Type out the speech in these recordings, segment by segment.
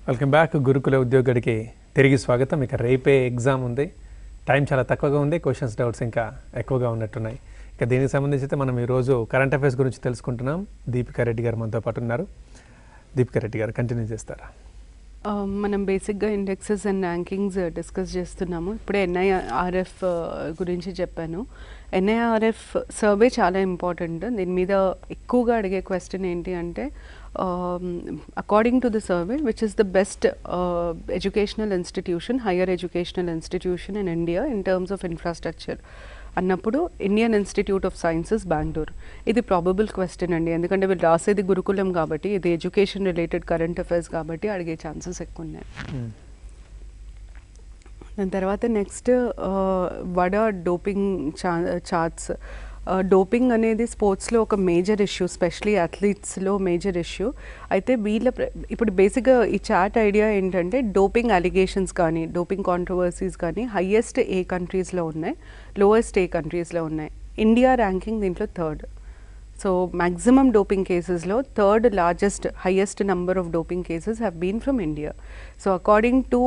Welcome back గురుకుల ఉద్యోగుడికి తిరిగి స్వాగతం. ఇక రేపే ఎగ్జామ్ ఉంది, టైం చాలా తక్కువగా ఉంది, క్వశ్చన్స్ డౌట్స్ ఇంకా ఎక్కువగా ఉన్నట్టున్నాయి. ఇక దీనికి సంబంధించి అయితే మనం ఈరోజు కరెంట్ అఫైర్స్ గురించి తెలుసుకుంటున్నాం. దీపికా రెడ్డి గారు మనతో పాటు ఉన్నారు. దీపికా రెడ్డి గారు కంటిన్యూ చేస్తారా? మనం బేసిక్గా ఇండెక్సెస్ అండ్ ర్యాంకింగ్స్ డిస్కస్ చేస్తున్నాము. ఇప్పుడే ఎన్ఐఆర్ఎఫ్ గురించి చెప్పాను. ఎన్ఐఆర్ఎఫ్ సర్వే చాలా ఇంపార్టెంట్. దీని మీద ఎక్కువగా అడిగే క్వశ్చన్ ఏంటి అంటే, according to the survey which is the best educational institution, higher educational institution in India in terms of infrastructure అన్నప్పుడు Indian Institute of Sciences Bengaluru. ఇది ప్రాబబుల్ క్వశ్చన్ అండి, ఎందుకంటే వీళ్ళు రాసేది గురుకులం కాబట్టి, ఇది ఎడ్యుకేషన్ రిలేటెడ్ కరెంట్ అఫైర్స్ కాబట్టి అడిగే ఛాన్సెస్ ఎక్కువ ఉన్నాయి. దాని తర్వాత నెక్స్ట్ వడా డోపింగ్ చార్ట్స్. డోపింగ్ అనేది స్పోర్ట్స్లో ఒక మేజర్ ఇష్యూ, స్పెషలీ అథ్లీట్స్లో మేజర్ ఇష్యూ. అయితే ఇప్పుడు బేసిక్గా ఈ చార్ట్ ఐడియా ఏంటంటే, డోపింగ్ అలిగేషన్స్ కానీ డోపింగ్ కాంట్రవర్సీస్ కానీ హయ్యెస్ట్ ఏ కంట్రీస్లో ఉన్నాయి, లోయెస్ట్ ఏ కంట్రీస్లో ఉన్నాయి. ఇండియా ర్యాంకింగ్ దీంట్లో థర్డ్. సో మ్యాక్సిమమ్ డోపింగ్ కేసెస్లో third largest, highest number of doping cases have been from India. So according to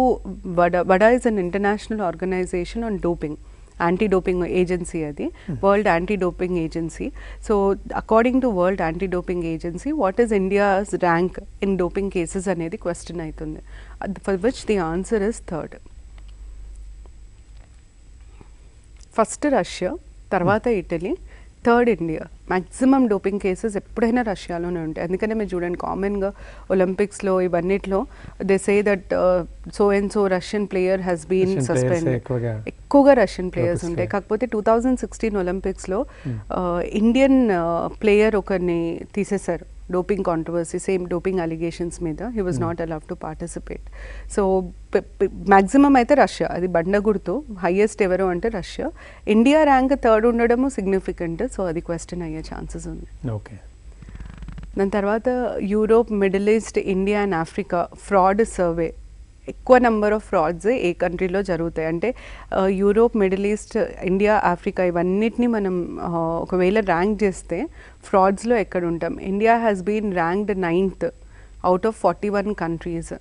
వడా is an international organisation on doping, anti doping agency, అది world anti doping agency. So according to world anti doping agency, what is India's rank in doping cases అనేది question అవుతుంది, for which the answer is third. First Russia, తర్వాత Italy, third India. Maximum doping cases ఎప్పుడైనా రష్యాలోనే ఉంటాయి. అందుకనే మీరు చూడండి, కామన్గా ఒలింపిక్స్లో ఇవన్నిట్లో they say that so and so Russian player has been suspend. ఎక్కువగా రష్యన్ ప్లేయర్స్ ఉంటాయి. కాకపోతే 2016 ఒలింపిక్స్లో ఇండియన్ ప్లేయర్ ఒకరిని తీసేశారు, doping controversy, same doping allegations మీద. He was not allowed to participate. So maximum అయితే రష్యా, అది బండగుర్తు. హయ్యెస్ట్ ఎవరు అంటే రష్యా. ఇండియా ర్యాంక్ థర్డ్ ఉండడము సిగ్నిఫికెంట్, సో అది క్వశ్చన్ అయ్యే ఛాన్సెస్ ఉంది. ఓకే. దాని తర్వాత Europe, middle east, India and Africa fraud survey. ఎక్కువ నెంబర్ ఆఫ్ ఫ్రాడ్స్ ఏ కంట్రీలో జరుగుతాయి అంటే, Europe, middle east, India, Africa ఇవన్నిటిని మనం ఒకవేళ ర్యాంక్ చేస్తే ఫ్రాడ్స్లో ఎక్కడ ఉంటాం. India has been ranked 9th out of 41 countries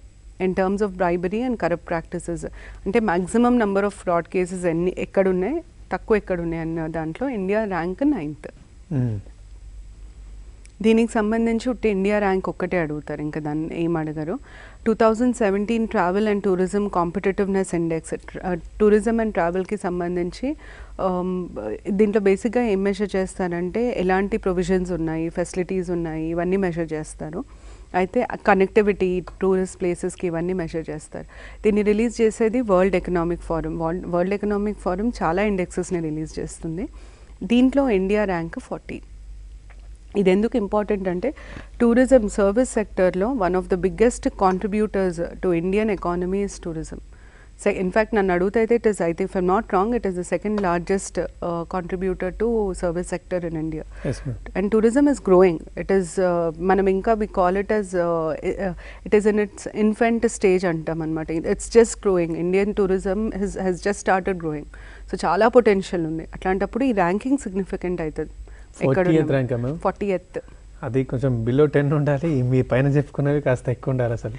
in terms of bribery and corrupt practices. అంటే maximum number of fraud cases ఎక్కడున్నాయి, తక్కువ ఎక్కడున్నాయి అన్న దాంట్లో ఇండియా ర్యాంక్ 9th. దీనికి సంబంధించి ఉట్టి ఇండియా ర్యాంక్ ఒక్కటే అడుగుతారు, ఇంకా దాన్ని ఏం అడగరు. 2017 travel and tourism competitiveness index, tourism and ట్రావెల్కి సంబంధించి దీంట్లో బేసిక్గా ఏం మెజర్ చేస్తారంటే, ఎలాంటి ప్రొవిజన్స్ ఉన్నాయి, ఫెసిలిటీస్ ఉన్నాయి, ఇవన్నీ మెజర్ చేస్తారు. అయితే కనెక్టివిటీ, టూరిస్ట్ ప్లేసెస్కి ఇవన్నీ మెజర్ చేస్తారు. దీన్ని రిలీజ్ చేసేది world economic forum. World economic forum చాలా ఇండెక్సెస్ని రిలీజ్ చేస్తుంది. దీంట్లో ఇండియా ర్యాంక్ 40. ఇది ఎందుకు ఇంపార్టెంట్ అంటే, టూరిజం సర్వీస్ సెక్టర్లో one of the biggest contributors to Indian economy is tourism. In fact నన్ను అడిగితే అయితే if I'm not wrong, it is the second largest contributor to service sector in India. And tourism is growing. It is మనం ఇంకా we call it as it is in its infant stage అంటాం అనమాట. It's just growing. Indian tourism has just started growing. So చాలా potential ఉంది. అట్లాంటప్పుడు ఈ ranking significant అవుతుంది. 40th. అది కొంచెం బిలో 10 ఉండాలి. మీ పైన చెప్పుకున్నవి కాస్త ఎక్కువ ఉండాలి. అసలు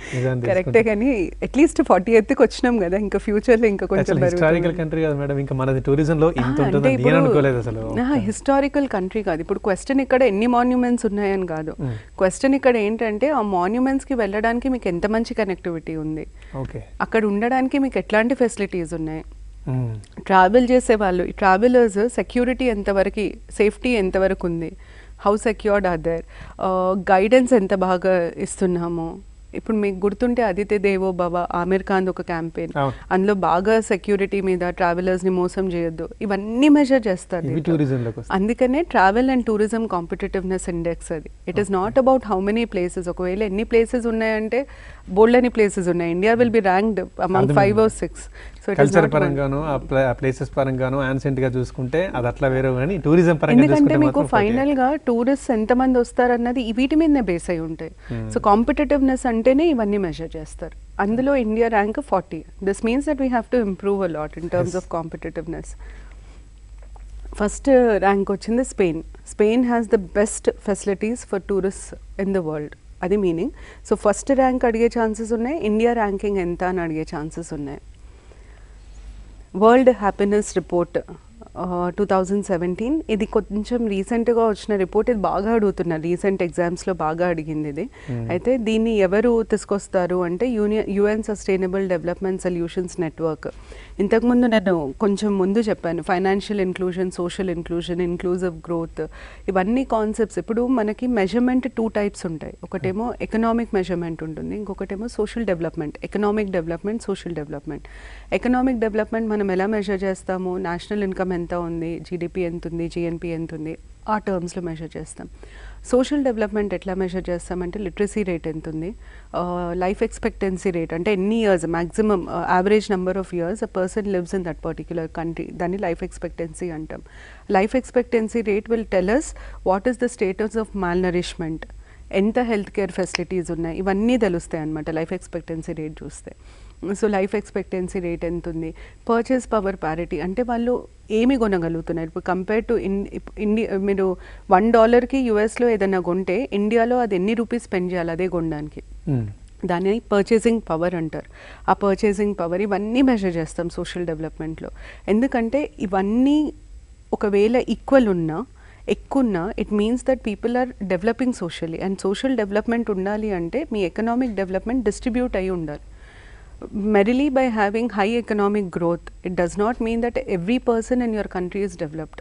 కరెక్టే, కానీ అట్లీస్ట్ 40th వచ్చినాం కదా, ఇంకా ఫ్యూచర్లో ఇంకా కొంచెం హిస్టారికల్ కంట్రీ కదా మేడం, ఇంకా మనది టూరిజంలో ఇంత ఉంటుందని నేను అనుకోలేదు అసలు. హిస్టారికల్ కంట్రీ కాదు. ఇప్పుడు క్వశ్చన్ ఇక్కడ ఎన్ని మాన్యుమెంట్స్ ఉన్నాయని కాదు, క్వశ్చన్ ఇక్కడ ఏంటంటే ఆ మాన్యుమెంట్స్కి వెళ్ళడానికి మీకు ఎంత మంచి కనెక్టివిటీ ఉంది, అక్కడ ఉండడానికి మీకు ఎట్లాంటి ఫెసిలిటీస్ ఉన్నాయి, ట్రావెల్ చేసే వాళ్ళు, ట్రావెలర్స్ సెక్యూరిటీ ఎంతవరకు, సేఫ్టీ ఎంతవరకు ఉంది, how secured are there, guidance ఎంత బాగా ఇస్తున్నాము. ఇప్పుడు మీకు గుర్తుంటే అదితి దేవో భవ, ఆమిర్ ఖాన్ ఒక క్యాంపెయిన్, అందులో బాగా సెక్యూరిటీ మీద, ట్రావెలర్స్ని మోసం చేయొద్దు, ఇవన్నీ మెజర్ చేస్తారు. అందుకనే travel and tourism competitiveness index అది. It is not about how many places. ఒకవేళ ఎన్ని ప్లేసెస్ ఉన్నాయంటే బోల్డ్ అని ప్లేసెస్ ఉన్నాయి. India will be ranked among 5 or 6. Culture పరంగాను, ఆ ప్లేసెస్ పరంగాను, యాన్సెంట్ గా చూసుకుంటే అది అట్లా వేరే, కానీ టూరిజం పరంగా ఎందుకంటే మీకు ఫైనల్ గా టూరిస్ట్ ఎంతమంది వస్తారన్నది వీటి మీదనే బేస్ అయి ఉంటాయి. సో కాంపిటేటివ్నెస్ అంటేనే ఇవన్నీ మెజర్ చేస్తారు. అందులో India rank 40. This means that we have to improve a lot in terms of competitiveness. First rank వచ్చింది Spain. Spain has the best facilities for tourist in the world. అది meaning. So first rank అడిగే chances ఉన్నాయి, India ranking ఎంత అని అడిగే chances ఉన్నాయి. World happiness report 2017, ఇది కొంచెం రీసెంట్గా వచ్చిన రిపోర్ట్. ఇది బాగా అడుగుతున్నారు, రీసెంట్ ఎగ్జామ్స్లో బాగా అడిగింది ఇది. అయితే దీన్ని ఎవరు తీసుకొస్తారు అంటే UN sustainable development solutions network. ఇంతకుముందు నేను కొంచెం ముందు చెప్పాను, financial inclusion, social inclusion, inclusive growth, ఇవన్నీ కాన్సెప్ట్స్. ఇప్పుడు మనకి మెజర్మెంట్ 2 టైప్స్ ఉంటాయి. ఒకటేమో ఎకనామిక్ మెజర్మెంట్ ఉంటుంది, ఇంకొకటేమో social development. Economic development, social development. Economic development మనం ఎలా మెజర్ చేస్తాము, నేషనల్ ఇన్కమ్ ఎంత ఉంది, జీడిపి ఎంత ఉంది, జిఎన్పి ఎంత ఉంది, ఆ టర్మ్స్లో మెజర్ చేస్తాం. సోషల్ డెవలప్మెంట్ ఎట్లా మెజర్ చేస్తామంటే లిటరసీ రేట్ ఎంత ఉంది, లైఫ్ ఎక్స్పెక్టెన్సీ రేట్, అంటే ఎన్ని years maximum average number of years a person lives in that particular country, దాన్ని లైఫ్ ఎక్స్పెక్టెన్సీ అంటాం. Life expectancy rate will tell us what is the status of mall nourishment, ఎంత health care facilities ఉన్నాయి, ఇవన్నీ తెలుస్తాయి అన్నమాట life expectancy rate చూస్తే. So life expectancy rate ఎంత ఉంది. పర్చేస్ పవర్ ప్యారిటీ, అంటే వాళ్ళు ఏమి కొనగలుగుతున్నారు. ఇప్పుడు కంపేర్ టు ఇండియా, మీరు $1కి యూఎస్లో ఏదైనా కొంటే ఇండియాలో అది ఎన్ని రూపీస్ స్పెండ్ చేయాలి అదే కొనడానికి, దాన్ని పర్చేసింగ్ పవర్ అంటారు. ఆ పర్చేసింగ్ పవర్ ఇవన్నీ మెజర్ చేస్తాం సోషల్ డెవలప్మెంట్లో. ఎందుకంటే ఇవన్నీ ఒకవేళ ఈక్వల్ ఉన్నా, ఎక్కువ, it means that people are developing socially. And social development ఉండాలి అంటే మీ ఎకనామిక్ డెవలప్మెంట్ డిస్ట్రిబ్యూట్ అయి ఉండాలి. Merely by having high economic growth, it does not mean that every person in your country is developed.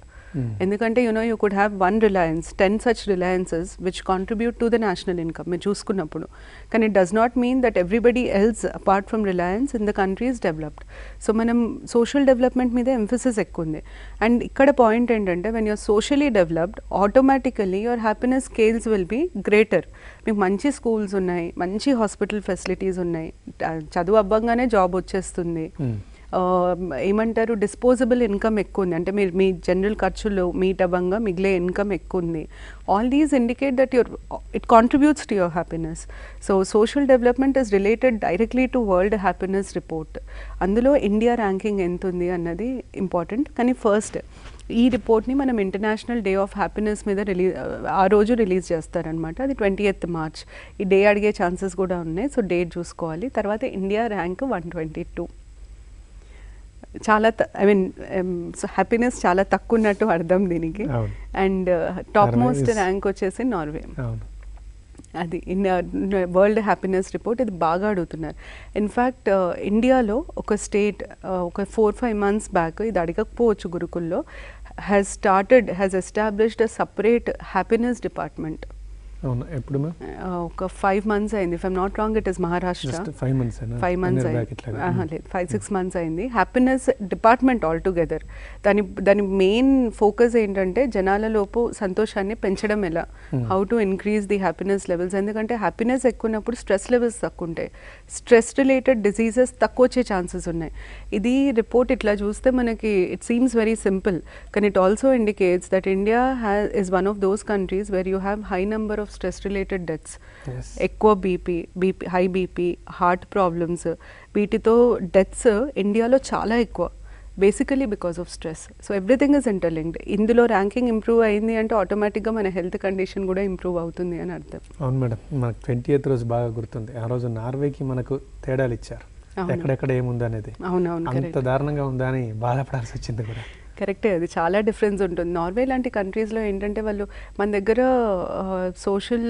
ఎందుకంటే you could have one Reliance, 10 such Reliances which contribute to the national income మీరు చూసుకున్నప్పుడు. కానీ it does not mean that everybody else apart from Reliance in the country is developed. So మనం social development మీద emphasis ఎక్కువ ఉంది. And ఇక్కడ point ఏంటంటే when you're socially developed, automatically your happiness scales will be greater. మీకు మంచి schools ఉన్నాయి, మంచి హాస్పిటల్ ఫెసిలిటీస్ ఉన్నాయి, చదువు అవ్వగానే జాబ్ వచ్చేస్తుంది, ఏమంటారు డిస్పోజబుల్ ఇన్కమ్ ఎక్కువ ఉంది, అంటే మీరు మీ జనరల్ ఖర్చులు మీట్ అవ్వంగా మిగిలే ఇన్కమ్ ఎక్కువ ఉంది. All these indicate that it contributes to your happiness. So social development is related directly to world happiness report. అందులో ఇండియా ర్యాంకింగ్ ఎంత ఉంది అన్నది ఇంపార్టెంట్. కానీ ఫస్ట్ ఈ రిపోర్ట్ని మనం ఇంటర్నేషనల్ డే ఆఫ్ హ్యాపీనెస్ మీద ఆ రోజు రిలీజ్ చేస్తారనమాట. అది 20th March. ఈ డే అడిగే ఛాన్సెస్ కూడా ఉన్నాయి, సో డేట్ చూసుకోవాలి. తర్వాత ఇండియా ర్యాంక్ 122. చాలా హ్యాపీనెస్ చాలా తక్కువ ఉన్నట్టు అర్థం దీనికి. అండ్ టాప్ మోస్ట్ ర్యాంక్ వచ్చేసి నార్వే. అది వరల్డ్ హ్యాపీనెస్ రిపోర్ట్. ఇది బాగా అడుగుతున్నారు. ఇన్ఫ్యాక్ట్ ఇండియాలో ఒక స్టేట్ ఒక 4-5 months బ్యాక్, ఇది అడగకపోవచ్చు గురుకుల్లో, has established a separate happiness department. ఎప్పుడు ఒక 5 months అయింది. If I'm not wrong it is Maharashtra. 5 months అయింది, లేదు 5-6 months అయింది. Happiness department all together. దాని మెయిన్ ఫోకస్ ఏంటంటే జనాలలోపు సంతోషాన్ని పెంచడం ఎలా, how to increase the happiness levels. ఎందుకంటే హ్యాపీనెస్ ఎక్కువ ఉన్నప్పుడు స్ట్రెస్ లెవెల్స్ తక్కువ ఉంటాయి, స్ట్రెస్ రిలేటెడ్ డిసీజెస్ తక్కువ వచ్చే ఛాన్సెస్ ఉన్నాయి. ఇది రిపోర్ట్ ఇట్లా చూస్తే మనకి ఇట్ సీమ్స్ వెరీ సింపుల్, కానీ it also indicates that India is one of those countries where you have high number of stress related deaths. ఎక్కువ BP, high BP, heart problems, వీటితో డెత్స్ ఇండియాలో చాలా ఎక్కువ, basically because of stress. So everything is interlinked. ఇందులో ranking improve అయింది అంటే ఆటోమేటిక్గా మన హెల్త్ కండిషన్ కూడా ఇంప్రూవ్ అవుతుంది అని అర్థం. అవును మేడం, మనకు 20th రోజు బాగా గుర్తుంది. ఆ రోజు నార్వేకి మనకు తేడాలు ఇచ్చారు, ఎక్కడెక్కడ ఏముంది అనేది. అవునవును, అంత దారుణంగా ఉందా అని బాధపడాల్సి వచ్చింది కూడా. కరెక్టే, అది చాలా డిఫరెన్స్ ఉంటుంది. నార్వే లాంటి కంట్రీస్లో ఏంటంటే వాళ్ళు మన దగ్గర సోషల్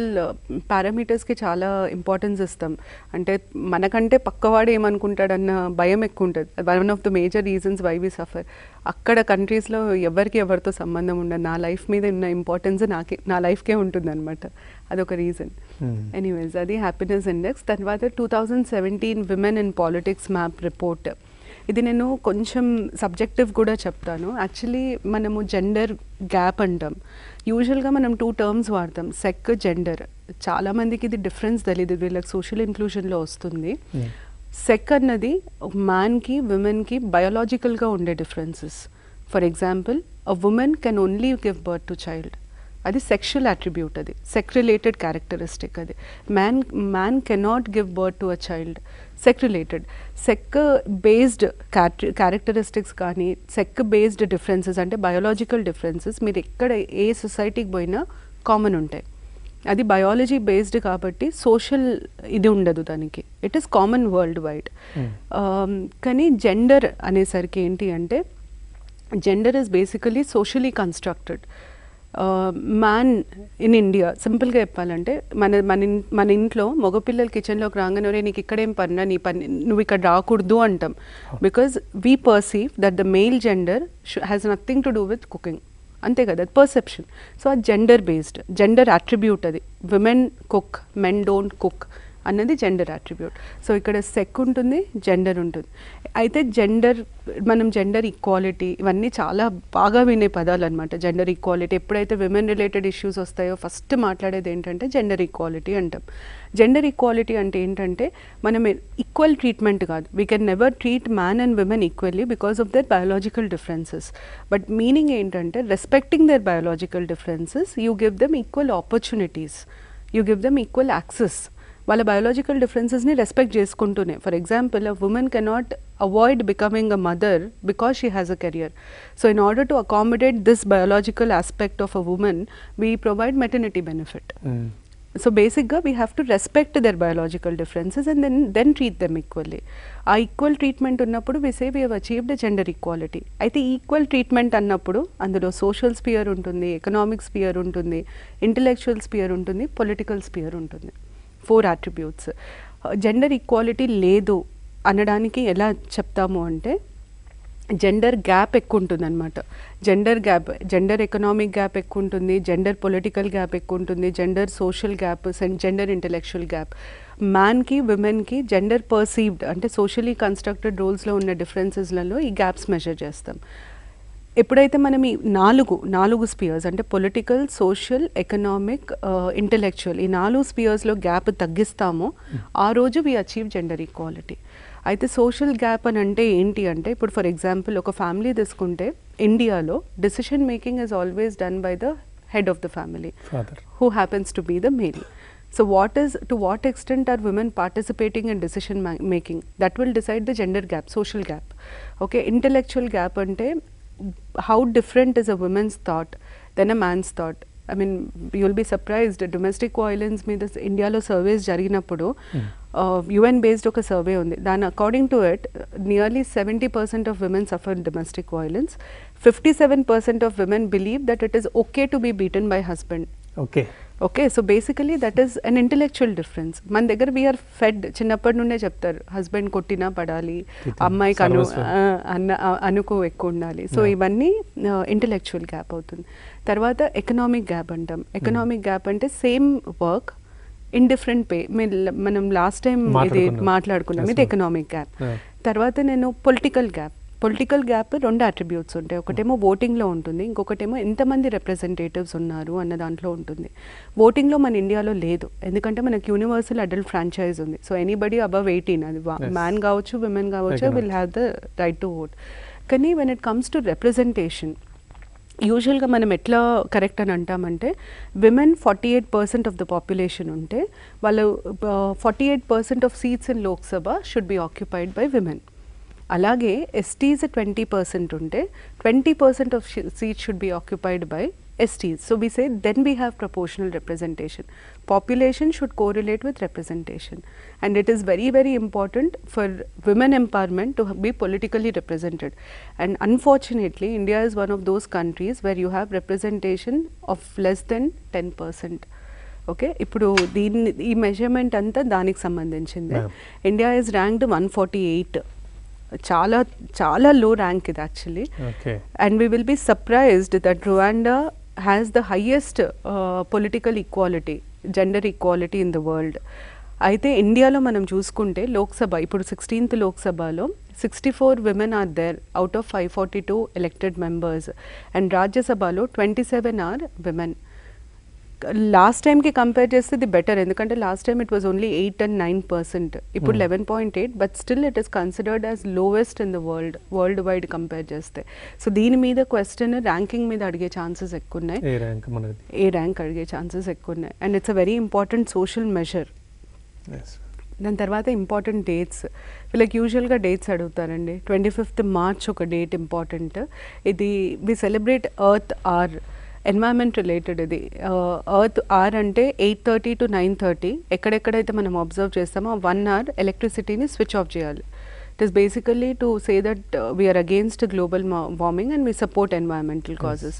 పారామీటర్స్కి చాలా ఇంపార్టెన్స్ ఇస్తాం. అంటే మనకంటే పక్కవాడు ఏమనుకుంటాడన్న భయం ఎక్కువ ఉంటుంది. One of the major reasons why we suffer. అక్కడ కంట్రీస్లో ఎవరితో సంబంధం ఉండదు, నా లైఫ్ మీద ఉన్న ఇంపార్టెన్స్ నా లైఫ్కే ఉంటుంది అనమాట. అదొక రీజన్. ఎనీవేస్, అది హ్యాపీనెస్ ఇండెక్స్. తర్వాత 2017 women in politics map report. ఇది నేను కొంచెం సబ్జెక్టివ్ కూడా చెప్తాను. యాక్చువల్లీ మనము జెండర్ గ్యాప్ అంటాం. యూజువల్గా మనం 2 terms వాడతాం, సెక్, జెండర్. చాలామందికి ఇది డిఫరెన్స్ తెలియదు, వీళ్ళకి సోషల్ ఇంక్లూజన్లో వస్తుంది. సెక్ అన్నది మ్యాన్కి విమెన్కి బయోలాజికల్గా ఉండే differences. For example, a woman can only give birth to child, అది సెక్షువల్ అట్రిబ్యూట్, అది సెక్ రిలేటెడ్ క్యారెక్టరిస్టిక్. అది man cannot give birth to a child, sex related. Sex based characteristics కానీ సెక్ బేస్డ్ డిఫరెన్సెస్ అంటే biological differences మీరు ఎక్కడ ఏ సొసైటీకి పోయినా common ఉంటాయి. అది బయాలజీ బేస్డ్ కాబట్టి సోషల్ ఇది ఉండదు దానికి, it is common world wide. కానీ జెండర్ అనేసరికి ఏంటి అంటే gender is basically socially constructed. Man in India సింపుల్గా చెప్పాలంటే మన ఇంట్లో మగపిల్లలు కిచెన్లోకి రాగానే నీకు ఇక్కడేం పన్నా, నీ పని నువ్వు ఇక్కడ రాకూడదు అంటాం. Because we perceive that the male gender has nothing to do with cooking, అంతే కదా, అది పర్సెప్షన్. సో అది జెండర్ బేస్డ్, జెండర్ అట్రిబ్యూట్ అది. Women cook, men don't cook అన్నది జెండర్ అట్రిబ్యూట్. సో ఇక్కడ సెక్ ఉంటుంది, జెండర్ ఉంటుంది. అయితే మనం జెండర్ ఈక్వాలిటీ ఇవన్నీ చాలా బాగా వినే పదాలు అనమాట. జెండర్ ఈక్వాలిటీ ఎప్పుడైతే విమెన్ రిలేటెడ్ ఇష్యూస్ వస్తాయో ఫస్ట్ మాట్లాడేది ఏంటంటే జెండర్ ఈక్వాలిటీ అంటాం. జెండర్ ఈక్వాలిటీ అంటే ఏంటంటే మనం ఈక్వల్ ట్రీట్మెంట్ కాదు, we can never treat man and women equally because of their biological differences. But meaning ఏంటంటే respecting their biological differences, you give them equal opportunities, you give them equal access. వాళ్ళ biological డిఫరెన్సెస్ని respect చేసుకుంటూనే. For example, a woman cannot avoid becoming a mother because she has a career. So in order to accommodate this biological aspect of a woman, we provide maternity benefit. So బేసిక్గా we have to respect their biological differences and then treat them equally. ఆ equal treatment ఉన్నప్పుడు we say we have achieved gender equality. అయితే equal treatment అన్నప్పుడు అందులో social sphere ఉంటుంది, economic sphere ఉంటుంది, intellectual sphere ఉంటుంది, political sphere ఉంటుంది. 4 attributes. Gender equality లేదు అనడానికి ఎలా చెప్తాము అంటే జెండర్ గ్యాప్ ఎక్కువ ఉంటుంది అనమాట. జెండర్ ఎకనామిక్ గ్యాప్ ఎక్కువ ఉంటుంది, జెండర్ పొలిటికల్ గ్యాప్ ఎక్కువ ఉంటుంది, gender social gap, gender intellectual gap. మ్యాన్కి విమెన్కి జెండర్ పర్సీవ్డ్ అంటే సోషలీ కన్స్ట్రక్టెడ్ రోల్స్లో ఉన్న డిఫరెన్సెస్లలో ఈ గ్యాప్స్ మెజర్ చేస్తాం. ఎప్పుడైతే మనం ఈ నాలుగు స్పియర్స్ అంటే పొలిటికల్, సోషల్, ఎకనామిక్, ఇంటెలెక్చువల్, ఈ 4 స్పియర్స్లో గ్యాప్ తగ్గిస్తామో ఆ రోజు వీ అచీవ్ జెండర్ ఈక్వాలిటీ. అయితే సోషల్ గ్యాప్ అని అంటే ఏంటి అంటే, ఇప్పుడు ఫర్ ఎగ్జాంపుల్ ఒక ఫ్యామిలీ తీసుకుంటే ఇండియాలో decision making is always done by the head of the family, who happens to be the male. So to what extent are women participating in decision making? That will decide the gender gap, social gap. Okay, intellectual gap ante how different is a woman's thought than a man's thought. I mean, you'll be surprised, domestic violence మీద ఇండియాలో surveys జరిగినప్పుడు UN based ఒక survey ఉంది. దాని according to it nearly 70% of women suffer domestic violence. 57% of women believe that it is okay to be beaten by husband. Okay, so basically that is an intellectual difference. మన దగ్గర we are fed, చిన్నప్పటి నుండే చెప్తారు husband కొట్టినా పడాలి, అమ్మాయికి అనుకో ఎక్కువ ఉండాలి. సో ఇవన్నీ ఇంటెలెక్చువల్ గ్యాప్ అవుతుంది. తర్వాత ఎకనామిక్ గ్యాప్ అంటాం. ఎకనామిక్ గ్యాప్ అంటే same work in different pay. మనం లాస్ట్ టైం ఇది మాట్లాడుకున్నాం, ఇది ఎకనామిక్ గ్యాప్. తర్వాత నేను పొలిటికల్ గ్యాప్ 2 అట్రిబ్యూట్స్ ఉంటాయి. ఒకటేమో ఓటింగ్లో ఉంటుంది, ఇంకొకటేమో ఎంతమంది రిప్రజెంటేటివ్స్ ఉన్నారు అన్న దాంట్లో ఉంటుంది. ఓటింగ్లో మన ఇండియాలో లేదు, ఎందుకంటే మనకి యూనివర్సల్ అడల్ట్ ఫ్రాంచైజ్ ఉంది. సో ఎనీబడి అబవ్ 18, అది మ్యాన్ కావచ్చు, విమెన్ కావచ్చు, will have the right to vote. కానీ when it comes to representation, యూజువల్గా మనం ఎట్లా కరెక్ట్ అని అంటామంటే, విమెన్ 48% ఆఫ్ ద పాపులేషన్ ఉంటే వాళ్ళు 48% of seats in Lok Sabha should be occupied by women. అలాగే ఎస్టీస్ 20% ఉంటే 20% of seats should be occupied by STs. So we say then we have proportional representation. Population should correlate with representation, and it is very, very important for women empowerment to be politically represented. And unfortunately, India is one of those countries where you have representation of less than 10%. Okay, ఇప్పుడు ఈ measurement అంతా దానికి సంబంధించింది. India is ranked 148. చాలా చాలా low rank ఇది actually. And we will be surprised that Rwanda has the highest political equality, gender equality in the world. అయితే ఇండియాలో మనం చూసుకుంటే లోక్సభ ఇప్పుడు 16th లోక్సభలో 64 women are there out of 542 elected members, and రాజ్యసభలో 27 are women. లాస్ట్ టైంకి compare చేస్తే ఇది బెటర్, ఎందుకంటే last time it was only 8 and 9%, ఇప్పుడు 11.8, but still it is considered as lowest in the world wide compare చేస్తే. So దీని మీద question ranking మీద అడిగే ఛాన్సెస్ ఎక్కువ ఉన్నాయి, ఏ ర్యాంక్ అడిగే ఛాన్సెస్ ఎక్కువ ఉన్నాయి. And it's a very important social measure. దాని తర్వాత ఇంపార్టెంట్ డేట్స్, వీళ్ళకి యూజువల్గా డేట్స్ అడుగుతారండి. 25th March ఒక డేట్ ఇంపార్టెంట్. ఇది we celebrate earth hour environment related ఇది. ఎర్త్ ఆర్ అంటే 8:30 to 9:30 ఎక్కడెక్కడైతే మనం అబ్జర్వ్ చేస్తామో 1 hour ఎలక్ట్రిసిటీని స్విచ్ ఆఫ్ చేయాలి. It is basically to say that we are against global warming and we support environmental causes.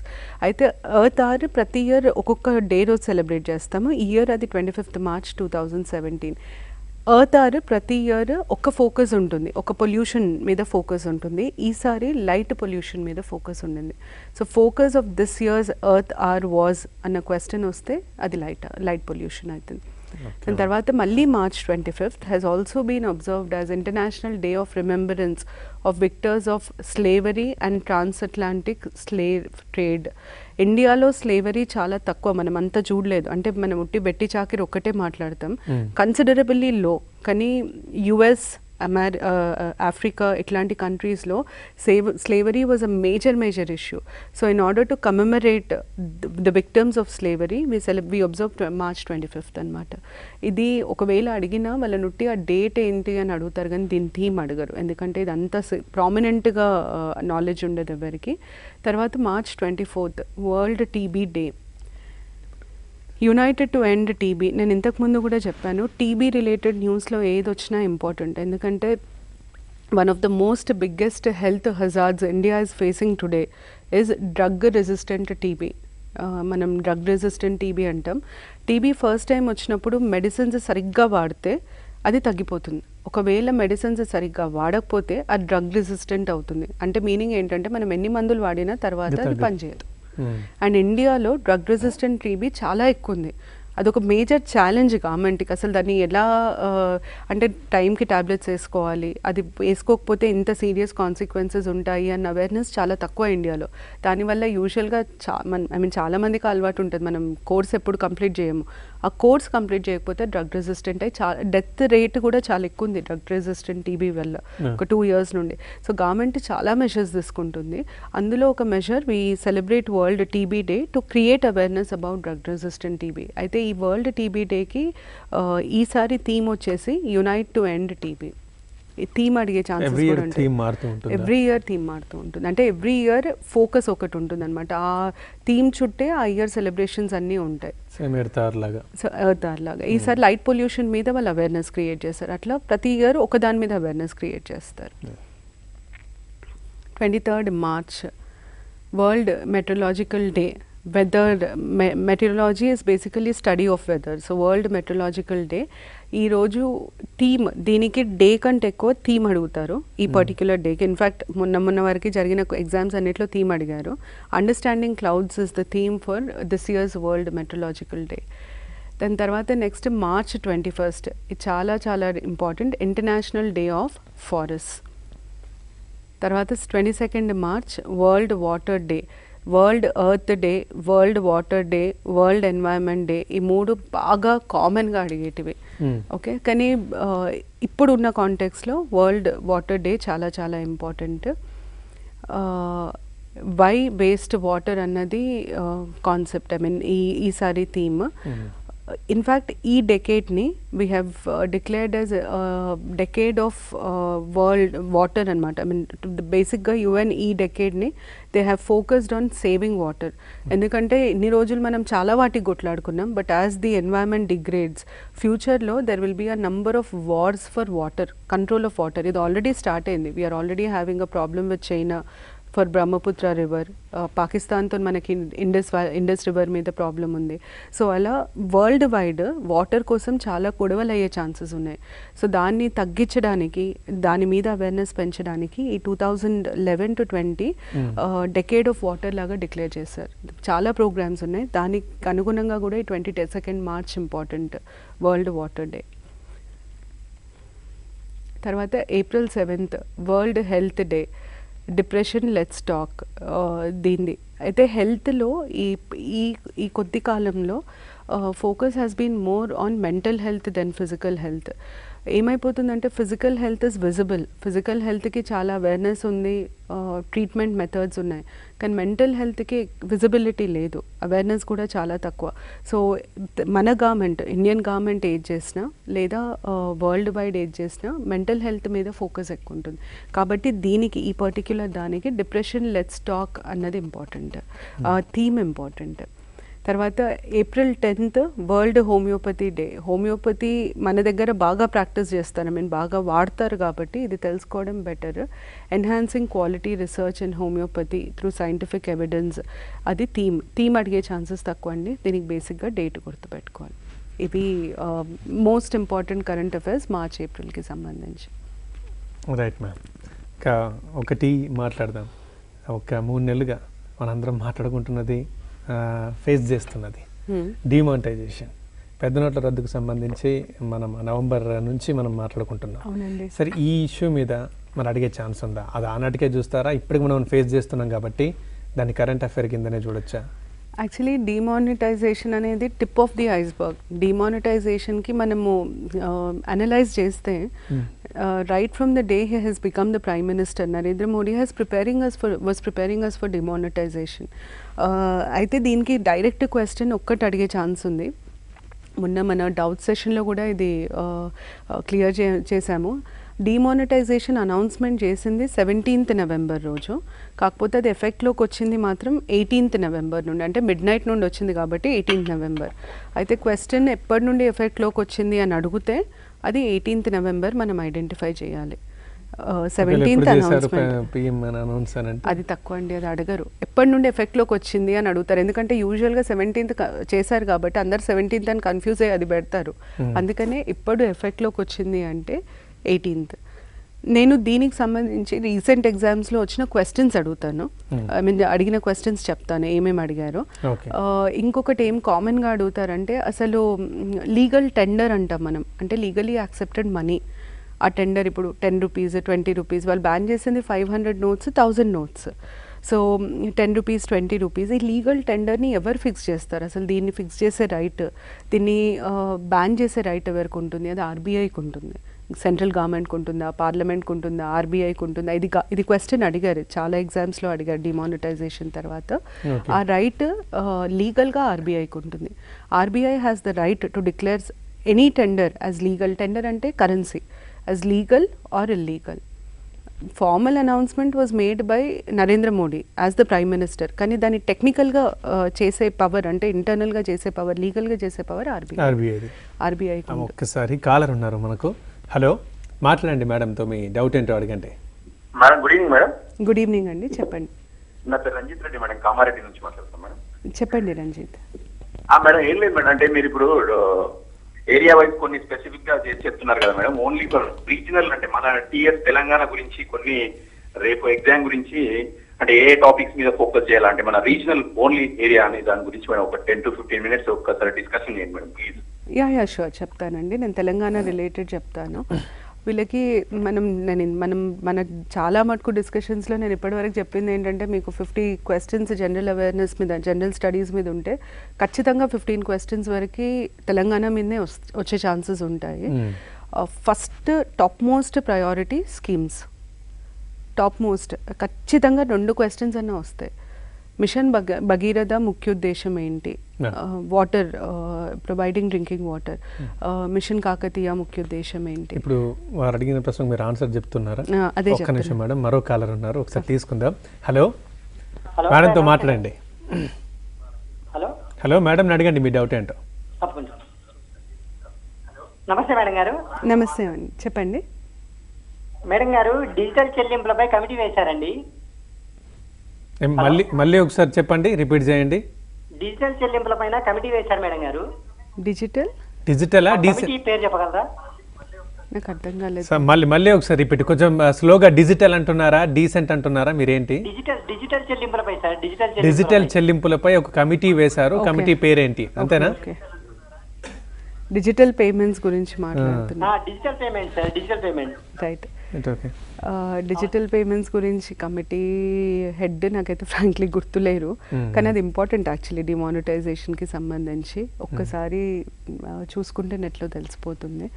అయితే earth hour ప్రతి year ఒక్కొక్క day రోజు సెలబ్రేట్ చేస్తాము. ఈ ఇయర్ అది 25th March 2017. ఎర్త్ ఆర్ ప్రతి ఇయర్ ఒక ఫోకస్ ఉంటుంది, ఒక పొల్యూషన్ మీద ఫోకస్ ఉంటుంది. ఈసారి లైట్ పొల్యూషన్ మీద ఫోకస్ ఉండింది. So focus of this year's earth hour was అన్న క్వశ్చన్ వస్తే అది లైట్ పొల్యూషన్ అవుతుంది. దాని తర్వాత మళ్ళీ March 25th has also been observed as International Day of Remembrance of Victims of Slavery and Transatlantic Slave Trade. ఇండియాలో స్లేవరీ చాలా తక్కువ, మనం అంతా చూడలేదు. అంటే మనం ఉట్టి బెట్టి చాకిరి ఒక్కటే మాట్లాడతాం, కన్సిడరబుల్లీ లో. కానీ యుఎస్, ఆఫ్రికా ఇట్లాంటి కంట్రీస్లో slavery was a major issue. So in order to commemorate the victims of slavery we observe March 25th అనమాట. ఇది ఒకవేళ అడిగినా వాళ్ళ నుట్టి ఆ డేట్ ఏంటి అని అడుగుతారు, కానీ దీని థీమ్ అడగరు, ఎందుకంటే ఇది అంత ప్రామినెంట్గా నాలెడ్జ్ ఉండదు ఎవరికి. తర్వాత March 24th world TB day. United to end TB. నేను ఇంతకుముందు కూడా చెప్పాను, టీబీ రిలేటెడ్ న్యూస్లో ఏది వచ్చినా ఇంపార్టెంట్, ఎందుకంటే one of the most biggest health hazards India is facing today is drug resistant TB. మనం డ్రగ్ రెసిస్టెంట్ టీబీ అంటాం. టీబీ ఫస్ట్ టైం వచ్చినప్పుడు మెడిసిన్స్ సరిగ్గా వాడితే అది తగ్గిపోతుంది. ఒకవేళ మెడిసిన్స్ సరిగ్గా వాడకపోతే అది డ్రగ్ రెసిస్టెంట్ అవుతుంది. అంటే మీనింగ్ ఏంటంటే మనం ఎన్ని మందులు వాడినా తర్వాత అది పనిచేయదు. అండ్ ఇండియాలో డ్రగ్ రెసిస్టెంట్ టీబీ చాలా ఎక్కువ ఉంది. అదొక మేజర్ ఛాలెంజ్ గవర్నమెంట్కి. అసలు దాన్ని ఎలా అంటే టైంకి ట్యాబ్లెట్స్ వేసుకోవాలి, అది వేసుకోకపోతే ఇంత సీరియస్ కాన్సిక్వెన్సెస్ ఉంటాయి అన్న అవేర్నెస్ చాలా తక్కువ ఇండియాలో. దానివల్ల యూజువల్గా చాలా మందికి అలవాటు ఉంటుంది, మనం కోర్స్ ఎప్పుడు కంప్లీట్ చేయము. ఆ కోర్స్ కంప్లీట్ చేయకపోతే డ్రగ్ రెసిస్టెంట్ అయ్యి డెత్ రేట్ కూడా చాలా ఎక్కువ ఉంది డ్రగ్ రెసిస్టెంట్ టీబీ వల్ల ఒక 2 years నుండి. సో గవర్నమెంట్ చాలా మెషర్స్ తీసుకుంటుంది. అందులో ఒక measure we celebrate world TB day to create awareness about drug resistant TB. అయితే ఈ వరల్డ్ టీబీ డేకి ఈసారి థీమ్ వచ్చేసి unite to end TB. Theme అడిగే ఛాన్సెస్ కూడా ఉంటాయి. ఎవ్రీ ఇయర్ థీమ్ మారుతూ ఉంటుంది. అంటే ఎవ్రీ ఇయర్ ఫోకస్ ఒకటి ఉంటుంది అనమాట. ఆ థీమ్ చుట్టే ఆ ఇయర్ సెలబ్రేషన్స్ అన్నీ ఉంటాయి. ఎర్త్ ఆర్ లాగా ఈసారి లైట్ పొల్యూషన్ మీద వాళ్ళు అవేర్నెస్ క్రియేట్ చేస్తారు. అట్లా ప్రతి ఇయర్ ఒకదాని మీద అవేర్నెస్ క్రియేట్ చేస్తారు. 23rd March world meteorological day. Weather meteorology is basically study of weather. So world meteorological day. ఈరోజు థీమ్, దీనికి డే కంటే ఎక్కువ థీమ్ అడుగుతారు ఈ పర్టిక్యులర్ డేకి. ఇన్ఫ్యాక్ట్ మొన్న వరకు జరిగిన ఎగ్జామ్స్ అన్నిట్లో థీమ్ అడిగారు. Understanding clouds is the theme for this years world meteorological day. దాని తర్వాత నెక్స్ట్ March 21st ఇది చాలా చాలా important, international day of forest. తర్వాత 22nd March world water day. World earth day, world water day, world environment day, ఈ 3 బాగా కామన్గా అడిగేటివి. Okay, కానీ ఇప్పుడున్న కాంటెక్స్లో వరల్డ్ వాటర్ డే చాలా చాలా ఇంపార్టెంట్. వై వేస్ట్ వాటర్ అన్నది కాన్సెప్ట్, ఈసారి థీమ్. ఇన్ఫ్యాక్ట్ ఈ డెకేడ్ని we have declared as decade of world water అనమాట. బేసిక్గా UN ఈ డెకేడ్ని they have focused on saving water. ఎందుకంటే ఇన్ని రోజులు మనం చాలా వాటికి కొట్లాడుకున్నాం, but as the environment degrades ఫ్యూచర్లో there will be a number of wars for water, control of water. ఇది ఆల్రెడీ స్టార్ట్ అయింది. We are already having a problem with China for Brahmaputra river. పాకిస్తాన్తో మనకి ఇండస్ రివర్ మీద ప్రాబ్లం ఉంది. So అలా world wide water కోసం చాలా గొడవలు అయ్యే ఛాన్సెస్ ఉన్నాయి. సో దాన్ని తగ్గించడానికి, దాని మీద అవేర్నెస్ పెంచడానికి ఈ 2011 to 20 డెకేడ్ ఆఫ్ వాటర్ లాగా డిక్లేర్ చేశారు. చాలా ప్రోగ్రామ్స్ ఉన్నాయి. దానికి అనుగుణంగా కూడా ఈ 22nd March important world water day. తర్వాత April 7th world health day. Depression let's talk దీనిది. అయితే హెల్త్లో ఈ కొద్ది కాలంలో focus has been more on mental health than physical health. ఏమైపోతుందంటే physical health is visible, physical హెల్త్కి చాలా అవేర్నెస్ ఉంది, ట్రీట్మెంట్ మెథడ్స్ ఉన్నాయి, కానీ మెంటల్ హెల్త్కి విజిబిలిటీ లేదు, అవేర్నెస్ కూడా చాలా తక్కువ. సో మన గవర్నమెంట్, ఇండియన్ గవర్నమెంట్ ఏది చేసినా లేదా వరల్డ్ వైడ్ ఏది చేసినా మెంటల్ హెల్త్ మీద ఫోకస్ ఎక్కువ ఉంటుంది. కాబట్టి దీనికి ఈ పర్టిక్యులర్ దానికి డిప్రెషన్ లెట్స్ టాక్ అన్నది ఇంపార్టెంట్, థీమ్ ఇంపార్టెంట్. తర్వాత April 10th world homeopathy day. Homeopathy మన దగ్గర బాగా ప్రాక్టీస్ చేస్తారు, బాగా వాడతారు, కాబట్టి ఇది తెలుసుకోవడం better. Enhancing quality research and homoeopathy through scientific evidence, అది థీమ్ అడిగే ఛాన్సెస్ తక్కువ అండి. దీనికి బేసిక్గా డేట్ గుర్తుపెట్టుకోవాలి. ఇవి most important current affairs March ఏప్రిల్కి సంబంధించి. Right ma'am. ఇంకా ఒకటి మాట్లాడదాం. ఒక 3 నెలలుగా మనందరం మాట్లాడుకుంటున్నది, ఫేస్ చేస్తున్నది డిమానిటైజేషన్, పెద్ద నోట్ల రద్దుకు సంబంధించి మనం నవంబర్ నుంచి మనం మాట్లాడుకుంటున్నాం. సరే, ఈ ఇష్యూ మీద మరి అడిగే ఛాన్స్ ఉందా? అది ఆనాటికే చూస్తారా? ఇప్పటికి మనం ఫేస్ చేస్తున్నాం కాబట్టి దాన్ని కరెంట్ అఫైర్ కిందనే చూడొచ్చా? యాక్చువల్లీ డిమానిటైజేషన్ అనేది టిప్ ఆఫ్ ది ఐస్బర్గ్. డిమానిటైజేషన్కి మనము అనలైజ్ చేస్తే right from the day he has become the prime minister, Narendra Modi was preparing us for demonetisation. అయితే దీనికి డైరెక్ట్ క్వశ్చన్ ఒక్కటి అడిగే ఛాన్స్ ఉంది. మొన్న మన డౌట్ సెషన్లో కూడా ఇది క్లియర్ చేశాము. డిమానిటైజేషన్ అనౌన్స్మెంట్ చేసింది 17th నవంబర్ రోజు, కాకపోతే అది ఎఫెక్ట్లోకి వచ్చింది మాత్రం 18th నవంబర్ నుండి, అంటే మిడ్ నైట్ నుండి వచ్చింది కాబట్టి 18th నవంబర్. అయితే క్వశ్చన్ ఎప్పటి నుండి ఎఫెక్ట్లోకి వచ్చింది అని అడిగితే అది 18th నవంబర్ మనం ఐడెంటిఫై చేయాలి. 17th అనౌన్స్మెంట్ అది తక్కువ అండి, అది అడగరు. ఎప్పటి నుండి ఎఫెక్ట్లోకి వచ్చింది అని అడుగుతారు, ఎందుకంటే యూజువల్గా 17th చేశారు కాబట్టి అందరు 17th అని కన్ఫ్యూజ్ అయ్యి అది పెడతారు. అందుకనే ఇప్పుడు ఎఫెక్ట్లోకి వచ్చింది అంటే 18th. నేను దీనికి సంబంధించి రీసెంట్ ఎగ్జామ్స్లో వచ్చిన క్వశ్చన్స్ అడుగుతాను, అడిగిన క్వశ్చన్స్ చెప్తాను ఏమేమి అడిగారో. ఇంకొకటి ఏం కామన్గా అడుగుతారంటే అసలు లీగల్ టెండర్ అంటాం మనం, అంటే లీగలీ యాక్సెప్టెడ్ మనీ. ఆ టెండర్ ఇప్పుడు 10 రూపీస్ 20 రూపీస్, వాళ్ళు బ్యాన్ చేసింది 500 notes 1000 notes. So 10 rupees 20 rupees, ఈ లీగల్ టెండర్ని ఎవరు ఫిక్స్ చేస్తారు? అసలు దీన్ని ఫిక్స్ చేసే రైట్, దీన్ని బ్యాన్ చేసే రైట్ ఎవరికి ఉంటుంది? అది ఆర్బీఐకి ఉంటుంది. సెంట్రల్ గవర్నమెంట్కి ఉంటుందా, పార్లమెంట్కి ఉంటుందా, ఆర్బీఐకి ఉంటుందా? ఇది క్వశ్చన్ అడిగారు, చాలా ఎగ్జామ్స్లో అడిగారు డిమానిటైజేషన్ తర్వాత. ఆ రైట్ లీగల్గా ఆర్బీఐకి ఉంటుంది. RBI has the right to declares any tender as legal. Tender అంటే currency, as legal or illegal. Formal announcement was made by Narendra Modi as the prime minister, కానీ దాన్ని టెక్నికల్గా చేసే పవర్, అంటే ఇంటర్నల్గా చేసే పవర్, లీగల్గా చేసే పవర్ ఆర్బీఐ. ఒక్కసారి కాలర్ ఉన్నారు మనకు. హలో, మాట్లాడండి మేడంతో, మీ డౌట్ ఏంటో అడగండి. Madam good evening. Madam good evening అండి, చెప్పండి. నా పేరు రంజిత్ రెడ్డి మేడం, కామారెడ్డి నుంచి మాట్లాడుతాం మేడం. చెప్పండి రంజిత్. మేడం ఏం లేదు మేడం, అంటే మీరు ఇప్పుడు ఏరియా వైజ్ కొన్ని స్పెసిఫిక్ గా చేసి చెప్తున్నారు కదా మేడం. ఓన్లీ రీజనల్, అంటే మన టీఎస్ తెలంగాణ గురించి కొన్ని రేపు ఎగ్జామ్ గురించి అంటే ఏ టాపిక్స్ మీద ఫోకస్ చేయాలంటే మన రీజనల్ ఓన్లీ ఏరియా అనే దాని గురించి మేడం ఒక 10 to 15 minutes ఒక్కసారి డిస్కషన్ చేయండి మేడం ప్లీజ్. యా షూర్, చెప్తానండి. నేను తెలంగాణ రిలేటెడ్ చెప్తాను. వీళ్ళకి మన చాలా మటుకు డిస్కషన్స్లో నేను ఇప్పటివరకు చెప్పింది ఏంటంటే, మీకు 50 క్వశ్చన్స్ జనరల్ అవేర్నెస్ మీద, జనరల్ స్టడీస్ మీద ఉంటే ఖచ్చితంగా 15 క్వశ్చన్స్ వరకు తెలంగాణ మీదనే వచ్చే ఛాన్సెస్ ఉంటాయి. First top most priority schemes. Top most ఖచ్చితంగా 2 క్వశ్చన్స్ అన్న వస్తాయి. మిషన్ భగీరథ ముఖ్యోద్దేశం ఏంటి? Water, providing drinking water. Mission Kakatiya ముఖ్యోద్దేశం ఏంటి? ఇప్పుడు వారు అడిగిన ప్రశ్న మీరు ఆన్సర్ చెప్తున్నారా? అదే ఒక్క నిమిషం మేడం, మరో కాలర్ ఉన్నారు, ఒకసారి తీసుకుందాం. హలో, మేడంతో మాట్లాడండి. హలో మేడం, అడగండి మీ డౌట్ ఏంటో. నమస్తే మేడం గారు. నమస్తే అండి, చెప్పండి. మేడం గారు, డిజిటల్ చెల్లింపులపై కమిటీ వేశారండి. మళ్ళీ ఒకసారి చెప్పండి, రిపీట్ చేయండి. డిజిటల్ చెల్లింపులపైన కమిటీ వేశారు మేడం గారు. డిజిటలా పేరు చెప్పగలరా? నాకు అర్థం కాలేదు. మళ్ళీ ఒకసారి రిపీట్, కొంచెం స్లోగా. డిజిటల్ అంటున్నారా, డీసెంట్ అంటున్నారా, మీరేంటి? డిజిటల్ చెల్లింపులపై సార్. డిజిటల్ చెల్లింపులపై ఒక కమిటీ వేశారు, కమిటీ పేరేంటి? అంతేనా? డిజిటల్ పేమెంట్స్ గురించి మాట్లాడుతున్నా. Digital payment sir, digital payment. Right. It's okay. Digital payments గురించి కమిటీ హెడ్ నాకైతే ఫ్రాంక్లీ గుర్తులేరు, కానీ అది ఇంపార్టెంట్ యాక్చువల్లీ డిమానిటైజేషన్కి సంబంధించి. ఒక్కసారి చూసుకుంటే నెట్లో తెలిసిపోతుంది.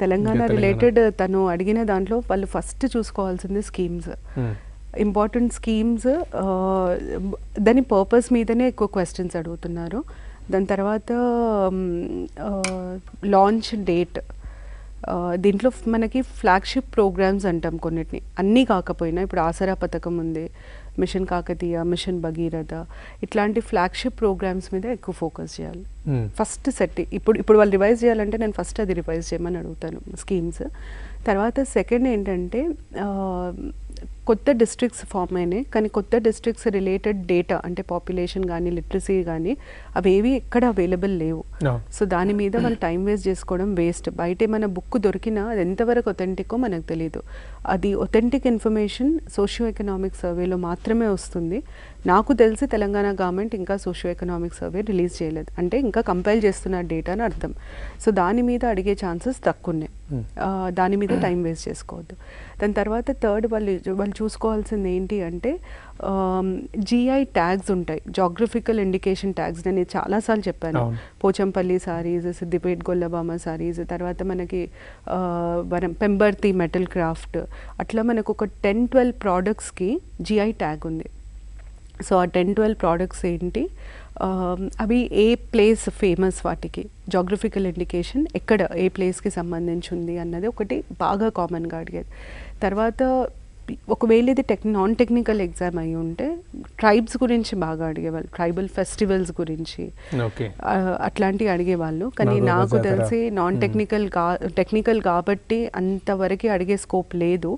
తెలంగాణ రిలేటెడ్ తను అడిగిన దాంట్లో వాళ్ళు ఫస్ట్ చూసుకోవాల్సింది స్కీమ్స్, ఇంపార్టెంట్ స్కీమ్స్. దాని పర్పస్ మీదనే ఎక్కువ క్వశ్చన్స్ అడుగుతున్నారు. దాని తర్వాత లాంచ్ డేట్, దీంట్లో మనకి ఫ్లాగ్షిప్ ప్రోగ్రామ్స్ అంటాం కొన్నిటిని, అన్నీ కాకపోయినా ఇప్పుడు ఆసరా పథకం ఉంది, మిషన్ కాకతీయ, మిషన్ భగీరథ, ఇట్లాంటి ఫ్లాగ్షిప్ ప్రోగ్రామ్స్ మీద ఎక్కువ ఫోకస్ చేయాలి. ఫస్ట్ సెట్ ఇప్పుడు వాళ్ళు రివైజ్ చేయాలంటే నేను ఫస్ట్ అది రివైజ్ చేయమని అడుగుతాను స్కీమ్స్. తర్వాత సెకండ్ ఏంటంటే కొత్త డిస్ట్రిక్ట్స్ ఫామ్ అయినాయి, కానీ కొత్త డిస్ట్రిక్ట్స్ రిలేటెడ్ డేటా అంటే పాపులేషన్ కానీ లిటరసీ కానీ అవేవి ఎక్కడ అవైలబుల్ లేవు. సో దాని మీద వాళ్ళు టైం వేస్ట్ చేసుకోవడం వేస్ట్. బయట ఏమైనా బుక్ దొరికినా అది ఎంతవరకు ఒథెంటికో మనకు తెలియదు. అది ఒథెంటిక్ ఇన్ఫర్మేషన్ సోషియో ఎకనామిక్ సర్వేలో మాత్రమే వస్తుంది. నాకు తెలిసి తెలంగాణ గవర్నమెంట్ ఇంకా సోషియో ఎకనామిక్ సర్వే రిలీజ్ చేయలేదు, అంటే ఇంకా కంపైల్ చేస్తున్న డేటా అని అర్థం. సో దాని మీద అడిగే ఛాన్సెస్ తక్కువ ఉన్నాయి, దాని మీద టైం వేస్ట్ చేసుకోవద్దు. దాని తర్వాత థర్డ్ వాళ్ళు చూసుకోవాల్సింది ఏంటి అంటే జిఐ ట్యాగ్స్ ఉంటాయి, జాగ్రఫికల్ ఇండికేషన్ ట్యాగ్స్. నేను చాలాసార్లు చెప్పాను, పోచంపల్లి సారీస్, సిద్దిపేట గొల్లబామ సారీస్, తర్వాత మనకి పెంబర్తి మెటల్ క్రాఫ్ట్, అట్లా మనకు ఒక 10-12 ప్రోడక్ట్స్కి జిఐ ట్యాగ్ ఉంది. సో ఆ 10-12 ప్రోడక్ట్స్ ఏంటి, అవి ఏ ప్లేస్ ఫేమస్, వాటికి జాగ్రఫికల్ ఇండికేషన్ ఎక్కడ ఏ ప్లేస్కి సంబంధించి ఉంది అన్నది ఒకటి బాగా కామన్గా అడిగేది. తర్వాత ఒకవేళ ఇది నాన్ టెక్నికల్ ఎగ్జామ్ అయి ఉంటే ట్రైబ్స్ గురించి బాగా అడిగేవాళ్ళు, ట్రైబల్ ఫెస్టివల్స్ గురించి అట్లాంటివి అడిగేవాళ్ళు. కానీ నాకు తెలిసి నాన్ టెక్నికల్ కాబట్టి అంతవరకు అడిగే స్కోప్ లేదు.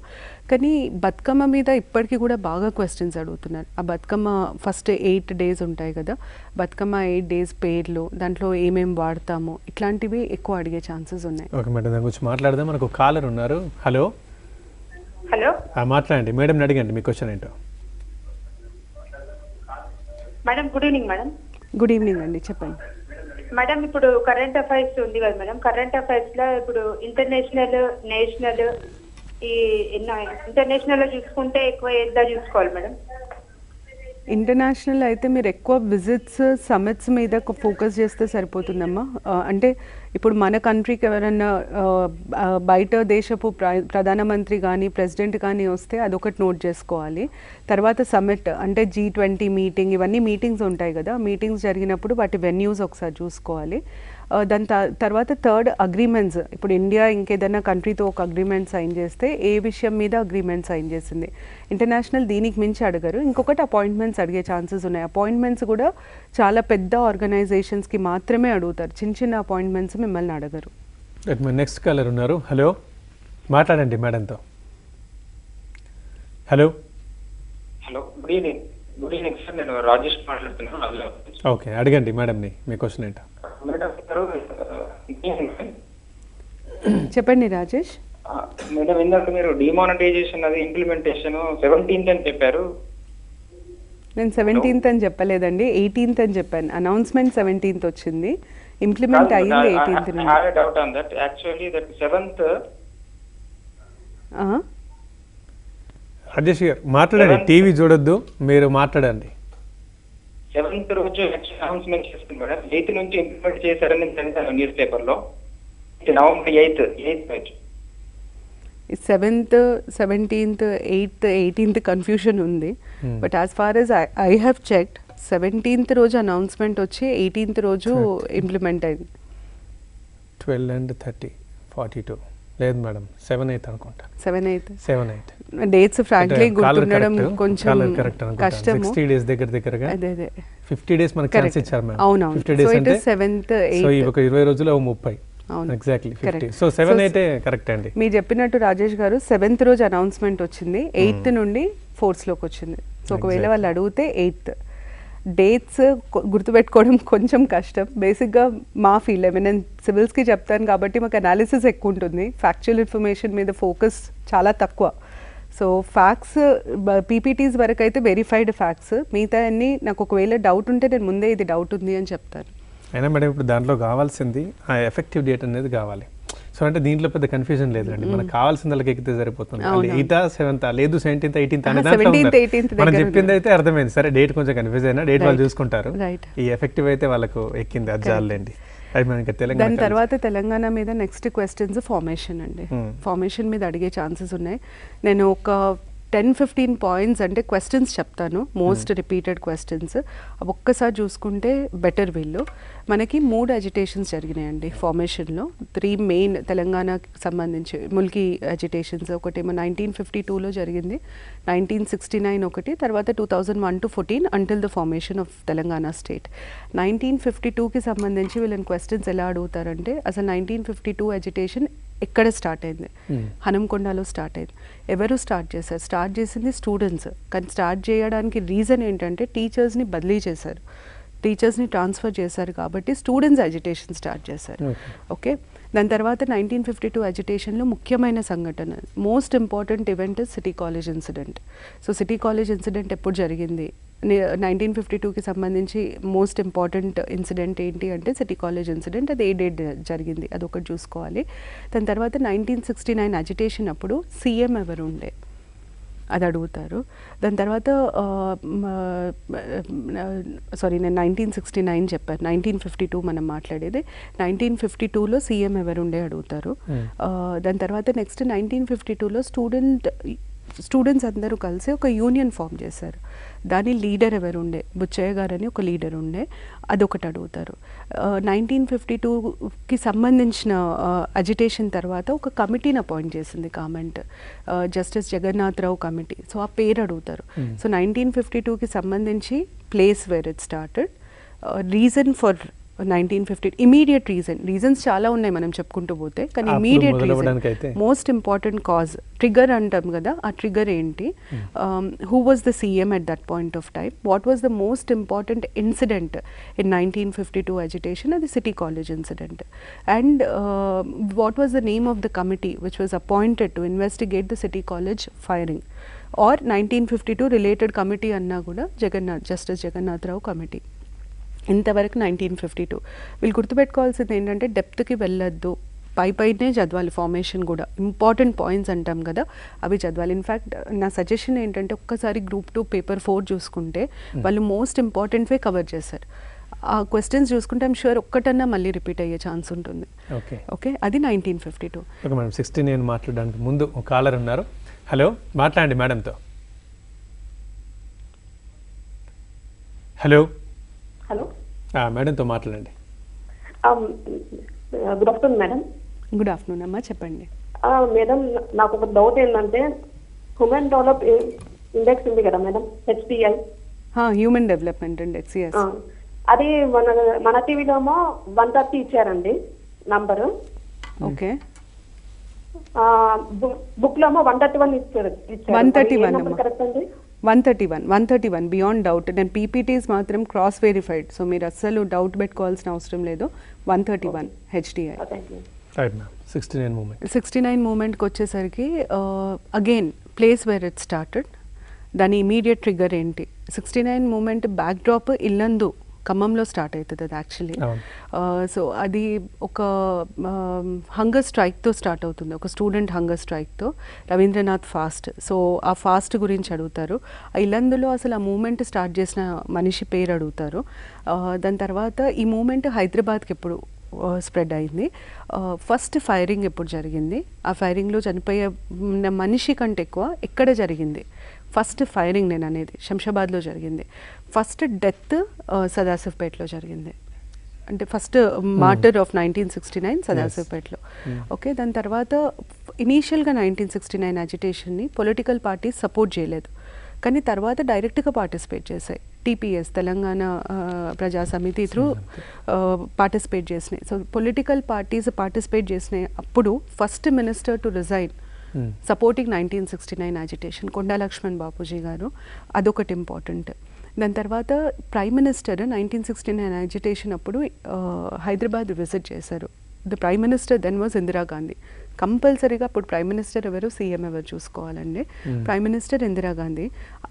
కానీ బతుకమ్మ మీద ఇప్పటికీ కూడా బాగా క్వశ్చన్స్ అడుగుతున్నారు. ఆ బతుకమ్మ ఫస్ట్ 8 days ఉంటాయి కదా, బతుకమ్మ 8 days పేర్లు, దాంట్లో ఏమేమి వాడతాము, ఇట్లాంటివి ఎక్కువ అడిగే ఛాన్సెస్ ఉన్నాయి. ఓకే మేడం, దాని గురించి మాట్లాడదాం. మనకు కాలర్ ఉన్నారు. హలో హలో, మాట్లాడండి మేడం, అడిగండి మీ క్వశ్చన్ ఏంటో. Madam good evening. Madam good evening అండి, చెప్పండి. మేడం ఇప్పుడు కరెంట్ అఫైర్స్ ఉంది కదా మేడం, కరెంట్ అఫైర్స్ లో ఇప్పుడు ఇంటర్నేషనల్, నేషనల్, ఈ ఇంటర్నేషనల్ లో చూసుకుంటే ఎక్కువ ఏదా చూసుకోవాలి మేడం? ఇంటర్నేషనల్ అయితే మీరు ఎక్కువ విజిట్స్, సమిట్స్ మీద ఫోకస్ చేస్తే సరిపోతుందమ్మా. అంటే ఇప్పుడు మన కంట్రీకి ఎవరైనా బయట దేశపు ప్రధానమంత్రి కానీ ప్రెసిడెంట్ కానీ వస్తే అదొకటి నోట్ చేసుకోవాలి. తర్వాత సమిట్ అంటే G20 మీటింగ్, ఇవన్నీ మీటింగ్స్ ఉంటాయి కదా, మీటింగ్స్ జరిగినప్పుడు వాటి వెన్యూస్ ఒకసారి చూసుకోవాలి. దాని తర్వాత థర్డ్ అగ్రిమెంట్స్. ఇప్పుడు ఇండియా ఇంకేదైనా కంట్రీతో ఒక అగ్రిమెంట్ సైన్ చేస్తే ఏ విషయం మీద అగ్రిమెంట్ సైన్ చేసింది. ఇంటర్నేషనల్ దీనికి మించి అడగరు. ఇంకొకటి అపాయింట్మెంట్స్ అడిగే ఛాన్సెస్ ఉన్నాయి. అపాయింట్మెంట్స్ కూడా చాలా పెద్ద ఆర్గనైజేషన్స్కి మాత్రమే అడుగుతారు, చిన్న చిన్న అపాయింట్మెంట్స్ మిమ్మల్ని అడగరు. నెక్స్ట్ కాలర్ ఉన్నారు. హలో, మాట్లాడండి మేడంతో. Hello hello, good evening. Good evening sir, నేను రాజేష్ మాట్లాడుతున్నాను. ఓకే, అడగండి మేడంని మీ క్వశ్చన్ ఏంటో. మేడం గారు, చెప్పండి రాజేష్. మేడం ఇందాక మీరు డిమానిటైజేషన్ అది ఇంప్లిమెంటేషన్ 17th అని చెప్పారు. నేను 17th అని చెప్పలేదండి, 18th అని చెప్పాను. అనౌన్స్మెంట్ 17th వచ్చింది, ఇంప్లిమెంట్ అయ్యింది 18th నుండి. I have a doubt on that. Actually that 7th Rajesh గారు మాట్లాడండి, టీవీ చూడొద్దు, మీరు మాట్లాడండి. 7th రోజు అనౌన్స్మెంట్ చేస్తుంది మేడం. 8th నుంచి ఇంప్లిమెంట్ చేశారని నేను చదివాను న్యూస్ పేపర్ లో. నవంబర్ 8th రోజు 7th, 17th, 8th, 18th confusion ఉంది. But as far as I have checked 17th రోజు అనౌన్స్మెంట్ వచ్చి 18th రోజు ఇంప్లిమెంట్ అయింది. 12 and 30, 42 లేదు మేడం, 7-8 అనుకుంటా. 7-8 డేట్స్ ఫ్రాంక్లీ గుర్తుండడం కొంచెం కష్టము. 60 days దగ్గరగా. అదే 50 days మనకి ఛాన్స్ ఇచ్చారు మేడం. అవునవును. 50 days అంటే 7th, 8th. సో ఈ ఒక 20 రోజులు 30. ఎగ్జాక్ట్లీ 50. సో 7-8 కరెక్ట్ అండి. మీరు చెప్పినట్టు రాజేష్ గారు 7th రోజు అనౌన్స్మెంట్ వచ్చింది, 8th నుండి ఫోర్స్లోకి వచ్చింది. సో ఒకవేళ వాళ్ళు అడిగితే 8th డేట్స్ గుర్తుపెట్టుకోవడం కొంచెం కష్టం. బేసిక్గా మా ఫీల్డ్ నేను సివిల్స్కి చెప్తాను కాబట్టి మాకు అనాలిసిస్ ఎక్కువ ఉంటుంది, ఫ్యాక్చువల్ ఇన్ఫర్మేషన్ మీద ఫోకస్ చాలా తక్కువ. సో ఫ్యాక్ట్స్ పీపీటీస్ వరకు అయితే వెరిఫైడ్ ఫ్యాక్ట్స్, మిగతా అన్ని నాకు ఒకవేళ డౌట్ ఉంటే నేను ముందే ఇది డౌట్ ఉంది అని చెప్తాను. అయినా మేడం ఇప్పుడు దాంట్లో కావాల్సింది ఆ ఎఫెక్టివ్ డేట్ అనేది కావాలి. సో సో అంటే దీంట్లో పెద్ద కన్ఫ్యూజన్ లేదండి, మనకు కావాల్సిన వాళ్ళకి ఎక్కితే సరిపోతుంది. అవును. 8th 7th లేదు 17th 18th అనే 17th 18th మనం దగ్గర చెప్పింది అయితే అర్థమైంది. సరే డేట్ కొంచెం కన్ఫ్యూజ్ అయినా డేట్ వాళ్ళు చూసుకుంటారు, రైట్. ఈ ఎఫెక్టివ్ అయితే వాళ్ళకు ఎక్కింది, అది చాలండి. అది మనకి దాని తెలంగాణ తర్వాత తెలంగాణ మీద నెక్స్ట్ క్వశ్చన్స్ ఫార్మేషన్ అండి. ఫార్మేషన్ మీద అడిగే ఛాన్సెస్ ఉన్నాయి. నేను ఒక 10-15 పాయింట్స్ అంటే క్వశ్చన్స్ చెప్తాను, మోస్ట్ రిపీటెడ్ క్వశ్చన్స్. ఒక్కసారి చూసుకుంటే బెటర్. వీళ్ళు మనకి 3 అజిటేషన్స్ జరిగినాయండి ఫార్మేషన్లో. 3 మెయిన్ తెలంగాణకి సంబంధించి ముల్కీ అజిటేషన్స్. ఒకటేమో 1952లో జరిగింది, 1969 ఒకటి, తర్వాత 2001-14 until the formation of Telangana state. 1952కి సంబంధించి వీళ్ళని క్వశ్చన్స్ ఎలా అడుగుతారంటే, అసలు 1952 అజిటేషన్ ఎక్కడ స్టార్ట్ అయింది? హనంకొండలో స్టార్ట్ అయింది. ఎవరు స్టార్ట్ చేశారు? స్టార్ట్ చేసింది స్టూడెంట్స్. కానీ స్టార్ట్ చేయడానికి రీజన్ ఏంటంటే టీచర్స్ని బదిలీ చేశారు, టీచర్స్ని ట్రాన్స్ఫర్ చేశారు, కాబట్టి స్టూడెంట్స్ అజిటేషన్ స్టార్ట్ చేశారు. ఓకే, దాని తర్వాత 1952 అజిటేషన్లో ముఖ్యమైన సంఘటన, most important event city college incident. So city college incident ఎప్పుడు జరిగింది? 1952కి సంబంధించి మోస్ట్ ఇంపార్టెంట్ ఇన్సిడెంట్ ఏంటి అంటే సిటీ కాలేజ్ ఇన్సిడెంట్. అది ఏ డేట్ జరిగింది అది ఒకటి చూసుకోవాలి. దాని తర్వాత 1969 అజిటేషన్ అప్పుడు సీఎం ఎవరు ఉండే అది అడుగుతారు. దాని తర్వాత సారీ నేను 1969 చెప్పాను, 1952 మనం మాట్లాడేది. 1952లో సీఎం ఎవరు ఉండే అడుగుతారు. దాని తర్వాత నెక్స్ట్ 1952లో స్టూడెంట్స్ అందరూ కలిసి ఒక యూనియన్ ఫామ్ చేశారు. దాని లీడర్ ఎవరు ఉండే? బుచ్చయ్య గారు అని ఒక లీడర్ ఉండే, అదొకటి అడుగుతారు. 1952కి సంబంధించిన అజిటేషన్ తర్వాత ఒక కమిటీని అపాయింట్ చేసింది government, justice Jagannatha Rao committee. So ఆ పేరు అడుగుతారు. సో 1952కి సంబంధించి place where it started, reason for 1950, immediate reasons చాలా ఉన్నాయి మనం చెప్పుకుంటూ పోతే, కానీ immediate reason, most important cause, trigger అంటాం కదా, ఆ ట్రిగర్ ఏంటి? Who was the CM at that point of time? What was the most important incident in 1952 agitation? అది city college incident. And what was the name of the committee which was appointed to investigate the city college firing? Or 1952 related committee అన్నా కూడా justice Jagannatha Rao committee. ఇంతవరకు 1952. వీళ్ళు గుర్తుపెట్టుకోవాల్సింది ఏంటంటే డెప్త్కి వెళ్ళొద్దు, పైనే చదవాలి. ఫార్మేషన్ కూడా ఇంపార్టెంట్ పాయింట్స్ అంటాం కదా, అవి చదవాలి. ఇన్ఫ్యాక్ట్ నా సజెషన్ ఏంటంటే ఒక్కసారి Group 2 పేపర్ 4 చూసుకుంటే వాళ్ళు మోస్ట్ ఇంపార్టెంట్వే కవర్ చేశారు. ఆ క్వశ్చన్స్ చూసుకుంటే ఐమ్ షూర్ ఒక్కటన్నా మళ్ళీ రిపీట్ అయ్యే ఛాన్స్ ఉంటుంది. ఓకే, అది 1952. ఓకే మేడం, 69 మాట్లాడడానికి ముందు ఒక కాలర్ ఉన్నారు. హలో, మాట్లాడండి మేడంతో. హలో హలో, మేడంతో మాట్లాడండి. Good afternoon madam. Good afternoon అమ్మా, చెప్పండి. మేడం, నాకు ఒక డౌట్ ఏంటంటే హ్యూమన్ డెవలప్ ఇండెక్స్ ఉంది కదా madam, HDI, human development index. అది మన టీవీలో 130 ఇచ్చారండి నంబరు. ఓకే, బుక్ లో 131 ఇచ్చారు. 131 కరెక్ట్ అండి? 131 బియాండ్ డౌట్. నేను పీపీటీస్ మాత్రం క్రాస్ వెరిఫైడ్, సో మీరు అస్సలు డౌట్ పెట్టుకోవాల్సిన అవసరం లేదు. 131 HDI. 69 మూమెంట్కి వచ్చేసరికి again place where it started, దాని ఇమీడియట్ ట్రిగర్ ఏంటి? 69 మూమెంట్ బ్యాక్ డ్రాప్ ఇల్లందు ఖమ్మంలో స్టార్ట్ అవుతుంది అది యాక్చువల్లీ. సో అది ఒక హంగర్ స్ట్రైక్తో స్టార్ట్ అవుతుంది, ఒక స్టూడెంట్ హంగర్ స్ట్రైక్తో, రవీంద్రనాథ్ ఫాస్ట్. సో ఆ ఫాస్ట్ గురించి అడుగుతారు. ఇల్లందులో అసలు ఆ మూమెంట్ స్టార్ట్ చేసిన మనిషి పేరు అడుగుతారు. దాని తర్వాత ఈ మూమెంట్ హైదరాబాద్కి ఎప్పుడు స్ప్రెడ్ అయింది, ఫస్ట్ ఫైరింగ్ ఎప్పుడు జరిగింది, ఆ ఫైరింగ్లో చనిపోయే మనిషి కంటే ఎక్కువ ఎక్కడ జరిగింది? ఫస్ట్ ఫైరింగ్ నేను అనేది శంషాబాద్లో జరిగింది. ఫస్ట్ డెత్ సదాశివపేటలో జరిగింది, అంటే ఫస్ట్ మార్టర్ ఆఫ్ 1969 సదాశివపేటలో. ఓకే, దాని తర్వాత ఇనీషియల్గా 1969 అజిటేషన్ని పొలిటికల్ పార్టీస్ సపోర్ట్ చేయలేదు, కానీ తర్వాత డైరెక్ట్గా పార్టిసిపేట్ చేశాయి. TPS Telangana Praja Samithi through participate చేసినాయి. సో పొలిటికల్ పార్టీస్ పార్టిసిపేట్ చేసినాయి. అప్పుడు first minister to resign supporting 1969 agitation Konda Laxman Bapuji garu, అదొకటి ఇంపార్టెంట్. దాని తర్వాత ప్రైమ్ మినిస్టర్ 1969 అజిటేషన్ అప్పుడు హైదరాబాద్ విజిట్ చేశారు. The prime minister then was Indira Gandhi. కంపల్సరీగా అప్పుడు ప్రైమ్ మినిస్టర్ ఎవరు, సీఎం ఎవరు చూసుకోవాలండి. Prime minister Indira Gandhi.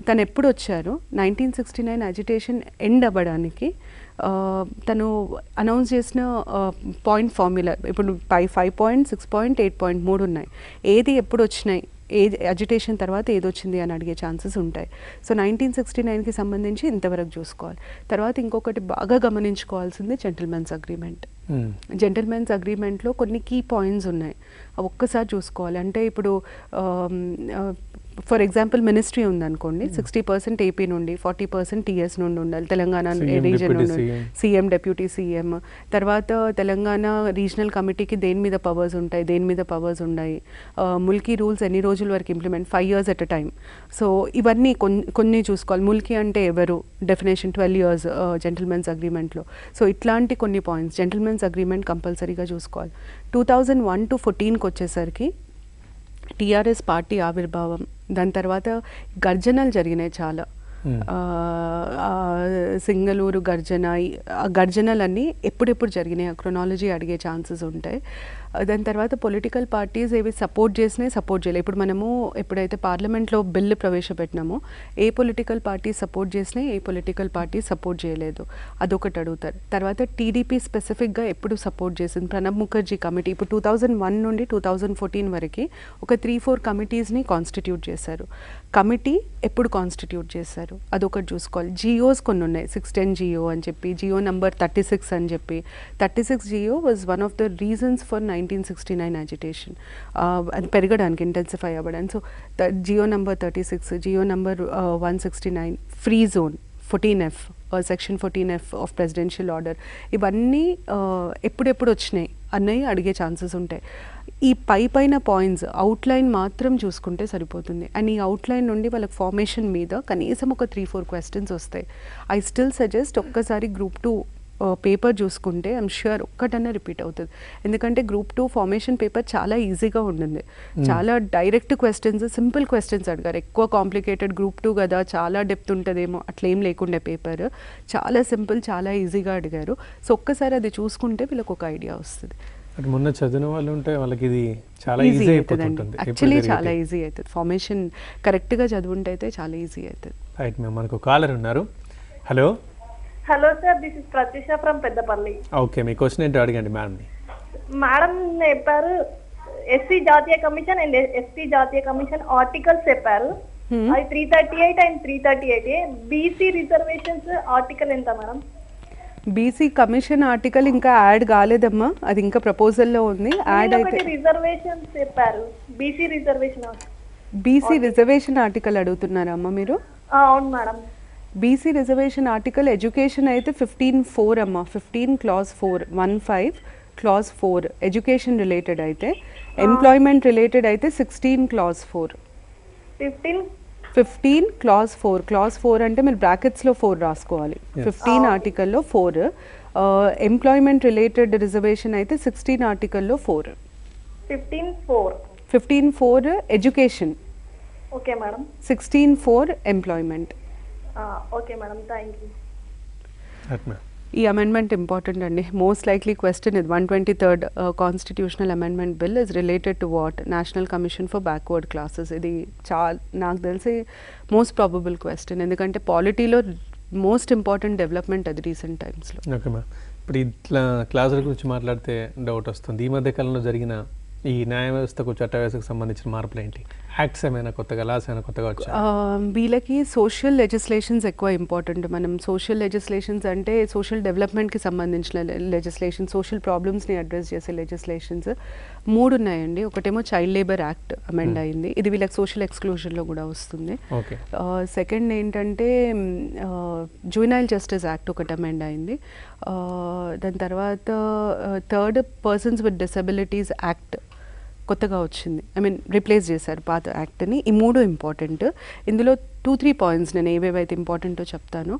తను ఎప్పుడు వచ్చారు? 1969 అజిటేషన్ ఎండ్ అవ్వడానికి తను అనౌన్స్ చేసిన పాయింట్ ఫార్ములా ఇప్పుడు 5 పాయింట్ 6 పాయింట్ 8 పాయింట్ 3 ఉన్నాయి. ఏది ఎప్పుడు వచ్చినాయి, ఏది అజిటేషన్ తర్వాత ఏది వచ్చింది అని అడిగే ఛాన్సెస్ ఉంటాయి. సో 1969కి సంబంధించి ఇంతవరకు చూసుకోవాలి. తర్వాత ఇంకొకటి బాగా గమనించుకోవాల్సింది జెంటిల్మెన్స్ అగ్రిమెంట్. జెంటిల్మెన్స్ అగ్రిమెంట్లో కొన్ని కీ పాయింట్స్ ఉన్నాయి, అవి ఒక్కసారి చూసుకోవాలి. అంటే ఇప్పుడు ఫర్ ఎగ్జాంపుల్ మినిస్ట్రీ ఉందనుకోండి, 60% ఏపీ నుండి 40% టీఎస్ నుండి ఉండాలి, తెలంగాణ రీజన్ నుండి సీఎం డెప్యూటీ సీఎం. తర్వాత తెలంగాణ రీజనల్ కమిటీకి దేని మీద పవర్స్ ఉంటాయి, దేని మీద పవర్స్ ఉన్నాయి, ముల్కీ రూల్స్ ఎన్ని రోజుల వరకు implement, 5 years at a time. So ఇవన్నీ కొన్ని చూసుకోవాలి. ముల్కీ అంటే ఎవరు, డెఫినేషన్ 12 years జెంటిల్మెన్స్ అగ్రిమెంట్లో. సో ఇట్లాంటి కొన్ని పాయింట్స్ జెంటిల్మెన్స్ అగ్రిమెంట్ కంపల్సరీగా చూసుకోవాలి. 2001 to 14కి వచ్చేసరికి టీఆర్ఎస్ పార్టీ ఆవిర్భావం, దాని తర్వాత గర్జనలు జరిగినాయి చాలా. సింగళూరు గర్జన, గర్జనలన్నీ ఎప్పుడెప్పుడు జరిగినాయి క్రొనాలజీ అడిగే ఛాన్సెస్ ఉంటాయి. దాని తర్వాత పొలిటికల్ పార్టీస్ ఏవి సపోర్ట్ చేసినాయి, సపోర్ట్ చేయలేదు. ఇప్పుడు మనము ఎప్పుడైతే పార్లమెంట్లో బిల్లు ప్రవేశపెట్టినామో ఏ పొలిటికల్ పార్టీ సపోర్ట్ చేసినాయి, ఏ పొలిటికల్ పార్టీ సపోర్ట్ చేయలేదు, అదొకటి అడుగుతారు. తర్వాత టీడీపీ స్పెసిఫిక్గా ఎప్పుడు సపోర్ట్ చేసింది, ప్రణబ్ ముఖర్జీ కమిటీ ఇప్పుడు 2001 నుండి 2014 వరకు ఒక 3-4 కమిటీస్ని కాన్స్టిట్యూట్ చేశారు. కమిటీ ఎప్పుడు కాన్స్టిట్యూట్ చేశారు అదొకటి చూసుకోవాలి. జియోస్ కొన్ని ఉన్నాయి, 610 జియో అని చెప్పి, జియో నంబర్ 36 అని చెప్పి. 36 GO was one of the reasons for 1969 agitation. అది పెరగడానికి, ఇంటెన్సిఫై అవ్వడానికి. So GO number 36, GO number 169, free zone 14F, section 14F of presidential order, ఇవన్నీ ఎప్పుడెప్పుడు వచ్చినాయి అన్నవి అడిగే ఛాన్సెస్ ఉంటాయి. ఈ పైన పాయింట్స్ అవుట్లైన్ మాత్రం చూసుకుంటే సరిపోతుంది. అండ్ ఈ అవుట్లైన్ నుండి వాళ్ళకి ఫార్మేషన్ మీద కనీసం ఒక 3-4 క్వశ్చన్స్ వస్తాయి. ఐ స్టిల్ సజెస్ట్ ఒక్కసారి గ్రూప్ 2 పేపర్ చూసుకుంటే ఐమ్ ష్యూర్ ఒక్కటన్నా రిపీట్ అవుతుంది. ఎందుకంటే గ్రూప్ 2 ఫార్మేషన్ పేపర్ చాలా ఈజీగా ఉంటుంది, చాలా డైరెక్ట్ క్వశ్చన్స్, సింపుల్ క్వశ్చన్స్ అడిగారు. ఎక్కువ కాంప్లికేటెడ్ గ్రూప్ 2 కదా, చాలా డెప్త్ ఉంటుందేమో అట్లా ఏం లేకుండే పేపర్, చాలా సింపుల్, చాలా ఈజీగా అడిగారు. సో ఒక్కసారి అది చూసుకుంటే వీళ్ళకి ఒక ఐడియా వస్తుంది. మొన్న చదివిన వాళ్ళు ఉంటే వాళ్ళకి ఇది చాలా ఈజీ అయిపోతుంది. యాక్చువల్లీ చాలా ఈజీ అవుతుంది, ఫార్మేషన్ కరెక్ట్గా చదువుంటే అయితే చాలా ఈజీ అవుతుంది. రైట్ మ్యామ్, మనకు కాలర్ ఉన్నారు. Hello hello sir, this is Pratyusha from Peddapalli. Okay, మీ క్వశ్చన్ ఏంటో అడగండి మేడంని. మేడం చెప్పారు ఎస్సీ జాతీయ కమిషన్ అండ్ ఎస్టీ జాతీయ కమిషన్ ఆర్టికల్స్ చెప్పారు, అది 338 అండ్ 338. బీసీ రిజర్వేషన్స్ ఆర్టికల్ ఎంత మేడం? బీసీ కమిషన్ ఆర్టికల్ ఇంకా యాడ్ కాలేదమ్మా, అది ఇంకా ప్రపోజల్లో ఉంది. యాడ్ అయితే రిజర్వేషన్స్ చెప్పారు, బీసీ రిజర్వేషన్ ఆర్టికల్ అడుగుతున్నారా అమ్మా మీరు? అవును madam. BC reservation article education అయితే 15(4) అమ్మా, 15 clause 4, 15 clause 4 ఎడ్యుకేషన్ రిలేటెడ్ అయితే. ఎంప్లాయ్మెంట్ రిలేటెడ్ అయితే 16 clause 4. 15 clause 4. clause 4 అంటే మీరు బ్రాకెట్స్లో 4 రాసుకోవాలి. 15 ఆర్టికల్లో 4. ఎంప్లాయ్మెంట్ రిలేటెడ్ రిజర్వేషన్ అయితే 16 ఆర్టికల్లో 4. 15(4) education. Okay madam. 16(4) employment. Okay madam, thank you. ఈ అమెండ్మెంట్ ఇంపార్టెంట్ అండి. మోస్ట్ లైక్లీ క్వశ్చన్ ఇది. 123rd constitutional amendment bill is related to what? National commission for backward classes. ఇది నాకు తెలిసి మోస్ట్ ప్రాబబుల్ క్వశ్చన్, ఎందుకంటే పాలిటీలో most important development అది recent టైమ్స్లో. Okay ma'am, ఇప్పుడు ఇట్లా క్లాసుల గురించి మాట్లాడితే డౌట్ వస్తుంది. ఈ మధ్య కాలంలో జరిగిన ఈ న్యాయ వ్యవస్థకు, చట్ట వ్యవస్థకు సంబంధించిన మార్పులు ఏంటి? యాక్ట్స్ ఏమైనా కొత్తగా, లాస్ ఏమైనా కొత్తగా వచ్చాయి? వీళ్ళకి సోషల్ లెజిస్లేషన్స్ ఎక్కువ ఇంపార్టెంట్. మనం సోషల్ లెజిస్లేషన్స్ అంటే సోషల్ డెవలప్మెంట్కి సంబంధించిన లెజిస్లేషన్, సోషల్ ప్రాబ్లమ్స్ని అడ్రస్ చేసే లెజిస్లేషన్స్ 3 ఉన్నాయండి. ఒకటేమో చైల్డ్ లేబర్ యాక్ట్ అమెండ్ అయింది, ఇది వీళ్ళకి సోషల్ ఎక్స్క్లూజన్లో కూడా వస్తుంది. సెకండ్ ఏంటంటే జువెనైల్ జస్టిస్ యాక్ట్ ఒకటి అమెండ్ అయింది. దాని తర్వాత third persons with disabilities act కొత్తగా వచ్చింది, రిప్లేస్ చేశారు పాత యాక్ట్ని. ఈ 3 ఇంపార్టెంట్. ఇందులో 2-3 పాయింట్స్ నేను ఏవేవైతే ఇంపార్టెంటో చెప్తాను.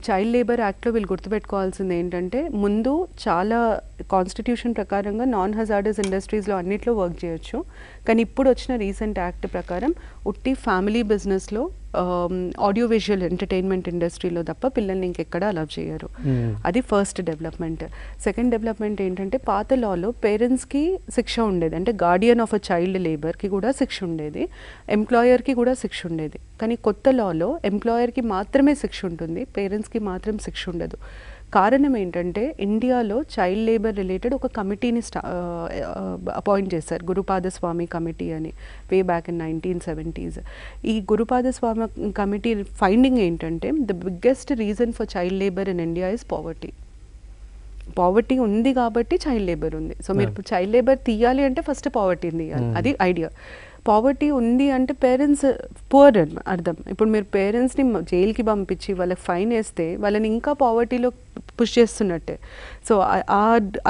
చైల్డ్ లేబర్ యాక్ట్లో వీళ్ళు గుర్తుపెట్టుకోవాల్సింది ఏంటంటే, ముందు చాలా కాన్స్టిట్యూషన్ ప్రకారంగా నాన్ హజార్డస్ ఇండస్ట్రీస్లో అన్నిట్లో వర్క్ చేయొచ్చు, కానీ ఇప్పుడు వచ్చిన రీసెంట్ యాక్ట్ ప్రకారం ఉట్టి ఫ్యామిలీ బిజినెస్లో, ఆడియో విజువల్ ఎంటర్టైన్మెంట్ ఇండస్ట్రీలో తప్ప పిల్లల్ని ఇంకెక్కడ అలౌ చేయరు. అది ఫస్ట్ డెవలప్మెంట్. సెకండ్ డెవలప్మెంట్ ఏంటంటే, పాత లాలో పేరెంట్స్కి శిక్ష ఉండేది, అంటే గార్డియన్ ఆఫ్ అ చైల్డ్ లేబర్కి కూడా శిక్ష ఉండేది, ఎంప్లాయర్కి కూడా శిక్ష ఉండేది. కానీ కొత్త లాలో ఎంప్లాయర్కి మాత్రమే శిక్ష ఉంటుంది, పేరెంట్స్కి మాత్రం శిక్ష ఉండదు. కారణం ఏంటంటే ఇండియాలో చైల్డ్ లేబర్ రిలేటెడ్ ఒక కమిటీని అపాయింట్ చేశారు, గురుపాద స్వామి కమిటీ అని, వే బ్యాక్ ఇన్ 1970s. ఈ గురుపాద స్వామి కమిటీ ఫైండింగ్ ఏంటంటే the biggest reason for child labour in India is poverty ఉంది కాబట్టి చైల్డ్ లేబర్ ఉంది. సో మీరు చైల్డ్ లేబర్ తీయాలి అంటే ఫస్ట్ పావర్టీని తీయాలి, అది ఐడియా. పావర్టీ ఉంది అంటే పేరెంట్స్ పువర్ అని అర్థం. ఇప్పుడు మీరు పేరెంట్స్ని జైలుకి పంపించి వాళ్ళకి ఫైన్ వేస్తే వాళ్ళని ఇంకా పావర్టీలో పుష్ చేస్తున్నట్టే. సో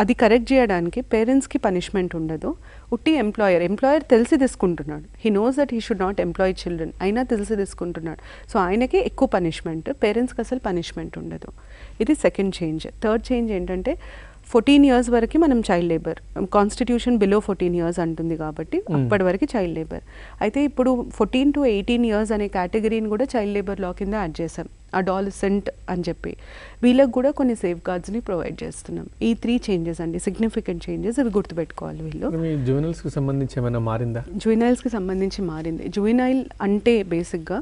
అది కరెక్ట్ చేయడానికి పేరెంట్స్కి పనిష్మెంట్ ఉండదు, ఉట్టి ఎంప్లాయర్ తెలిసి తీసుకుంటున్నాడు, he knows that he should not employ children, అయినా తెలిసి తీసుకుంటున్నాడు. సో ఆయనకి ఎక్కువ పనిష్మెంట్, పేరెంట్స్కి అసలు పనిష్మెంట్ ఉండదు. ఇది సెకండ్ చేంజ్. థర్డ్ చేంజ్ ఏంటంటే 14 years వరకు మనం child labour, constitution below 14 years అంటుంది కాబట్టి అప్పటి వరకు చైల్డ్ లేబర్. అయితే ఇప్పుడు 14 to 18 years అనే కేటగిరీని కూడా చైల్డ్ లేబర్ లా కింద యాడ్ చేసాం, అడాలసెంట్ అని చెప్పి. వీళ్ళకి కూడా కొన్ని సేఫ్ గార్డ్స్ని ప్రొవైడ్ చేస్తున్నాం. ఈ 3 చేంజెస్ అండి, సిగ్నిఫికెంట్ చేంజెస్, ఇవి గుర్తుపెట్టుకోవాలి వీళ్ళు. జువెనైల్స్కి సంబంధించి ఏమైనా మారిందా? జువెనైల్స్కి సంబంధించి మారింది. జువెనైల్ అంటే బేసిక్గా